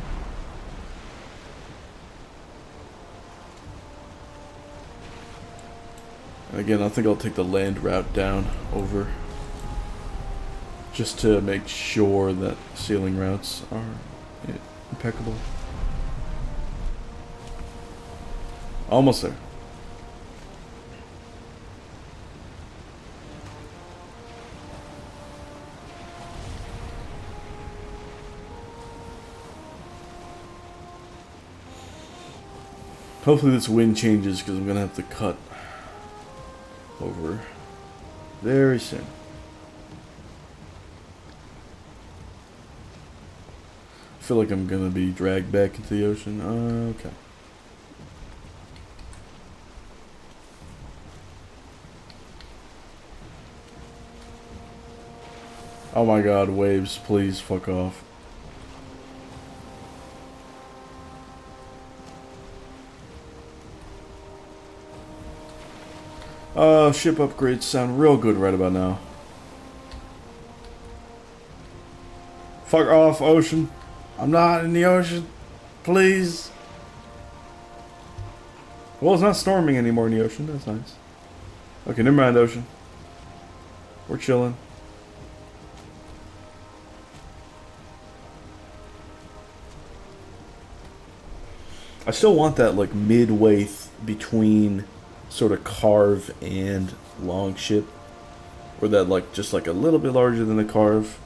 And again, I think I'll take the land route down over, just to make sure that sailing routes are impeccable. Almost there. Hopefully this wind changes because I'm going to have to cut over very soon. I feel like I'm going to be dragged back into the ocean. Okay. Oh my god, waves, please fuck off. Ship upgrades sound real good right about now. Fuck off, ocean. I'm not in the ocean. Please. Well, it's not storming anymore in the ocean. That's nice. Okay, never mind, ocean. We're chilling. I still want that, like, midway between sort of carve and long ship, or that, like, just like a little bit larger than the carve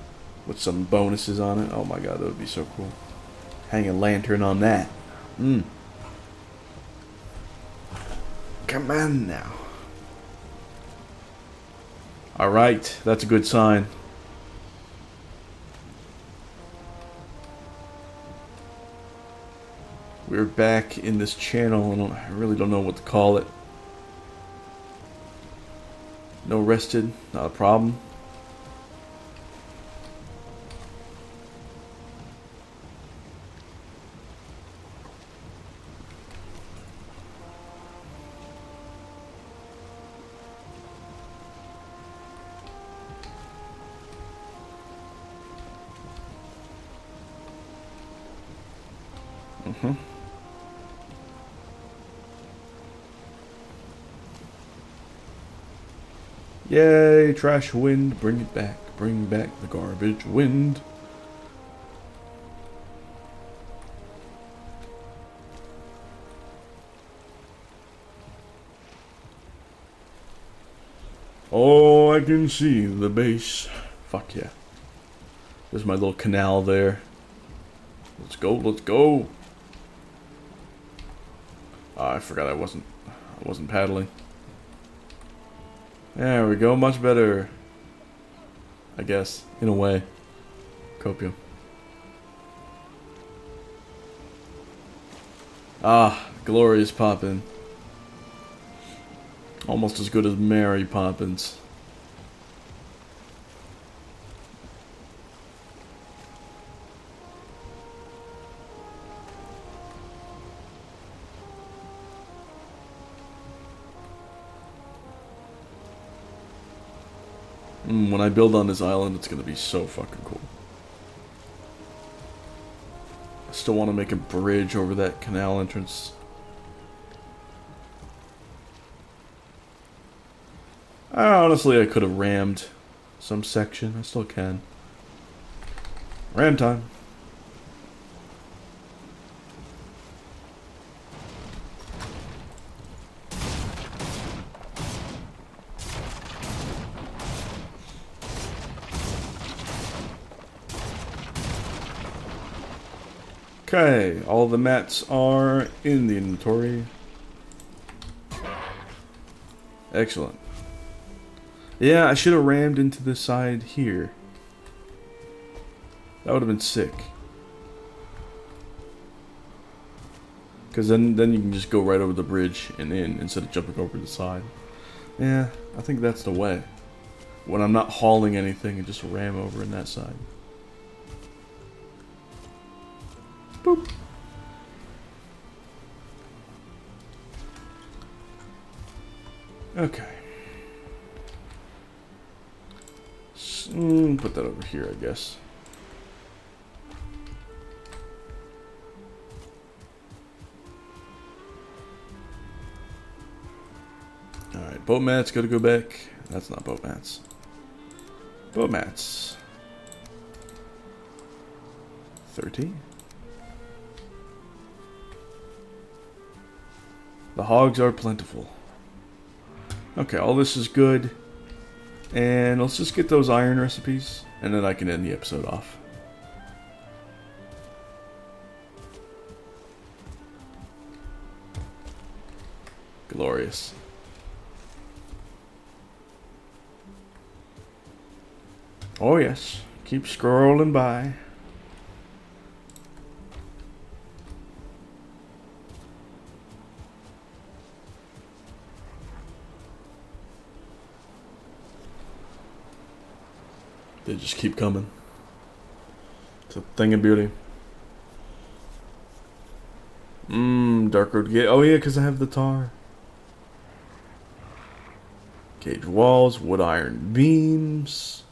with some bonuses on it. Oh my god, that would be so cool. Hang a lantern on that. Come on now. Alright, that's a good sign. We're back in this channel. I really don't know what to call it. No rested, not a problem. Yay, trash wind, bring it back. Bring back the garbage wind. Oh, I can see the base. Fuck yeah. There's my little canal there. Let's go, let's go. I forgot I wasn't paddling. There we go, much better. I guess, in a way. Copium. Ah, glorious Poppin. Almost as good as Mary Poppins. When I build on this island, it's gonna be so fucking cool. I still want to make a bridge over that canal entrance. Honestly, I could have rammed some section. I still can. Ram time. Okay, all the mats are in the inventory. Excellent. Yeah, I should have rammed into the side here. That would have been sick. Because then you can just go right over the bridge and in instead of jumping over the side. Yeah, I think that's the way. When I'm not hauling anything and just ram over in that side. Boop. Okay. Put that over here, I guess. Alright, boat mats, gotta go back. That's not boat mats. Boat mats. 30. The hogs are plentiful. Okay, all this is good. And let's just get those iron recipes, and then I can end the episode off. Glorious. Oh yes, keep scrolling by. They just keep coming. It's a thing of beauty. Dark road gate. Oh yeah, because I have the tar. Cage walls, wood iron beams.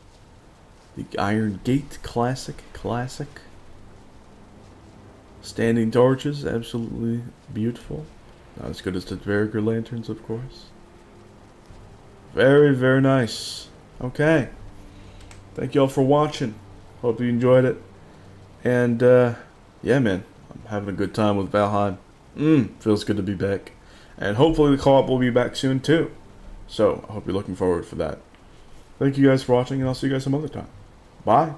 The iron gate, classic. Standing torches, absolutely beautiful. Not as good as the Verger lanterns, of course. Very, very nice. Okay. Thank you all for watching. Hope you enjoyed it. And, yeah, man. I'm having a good time with Valheim. Feels good to be back. And hopefully the co-op will be back soon, too. So, I hope you're looking forward for that. Thank you guys for watching, and I'll see you guys some other time. Bye.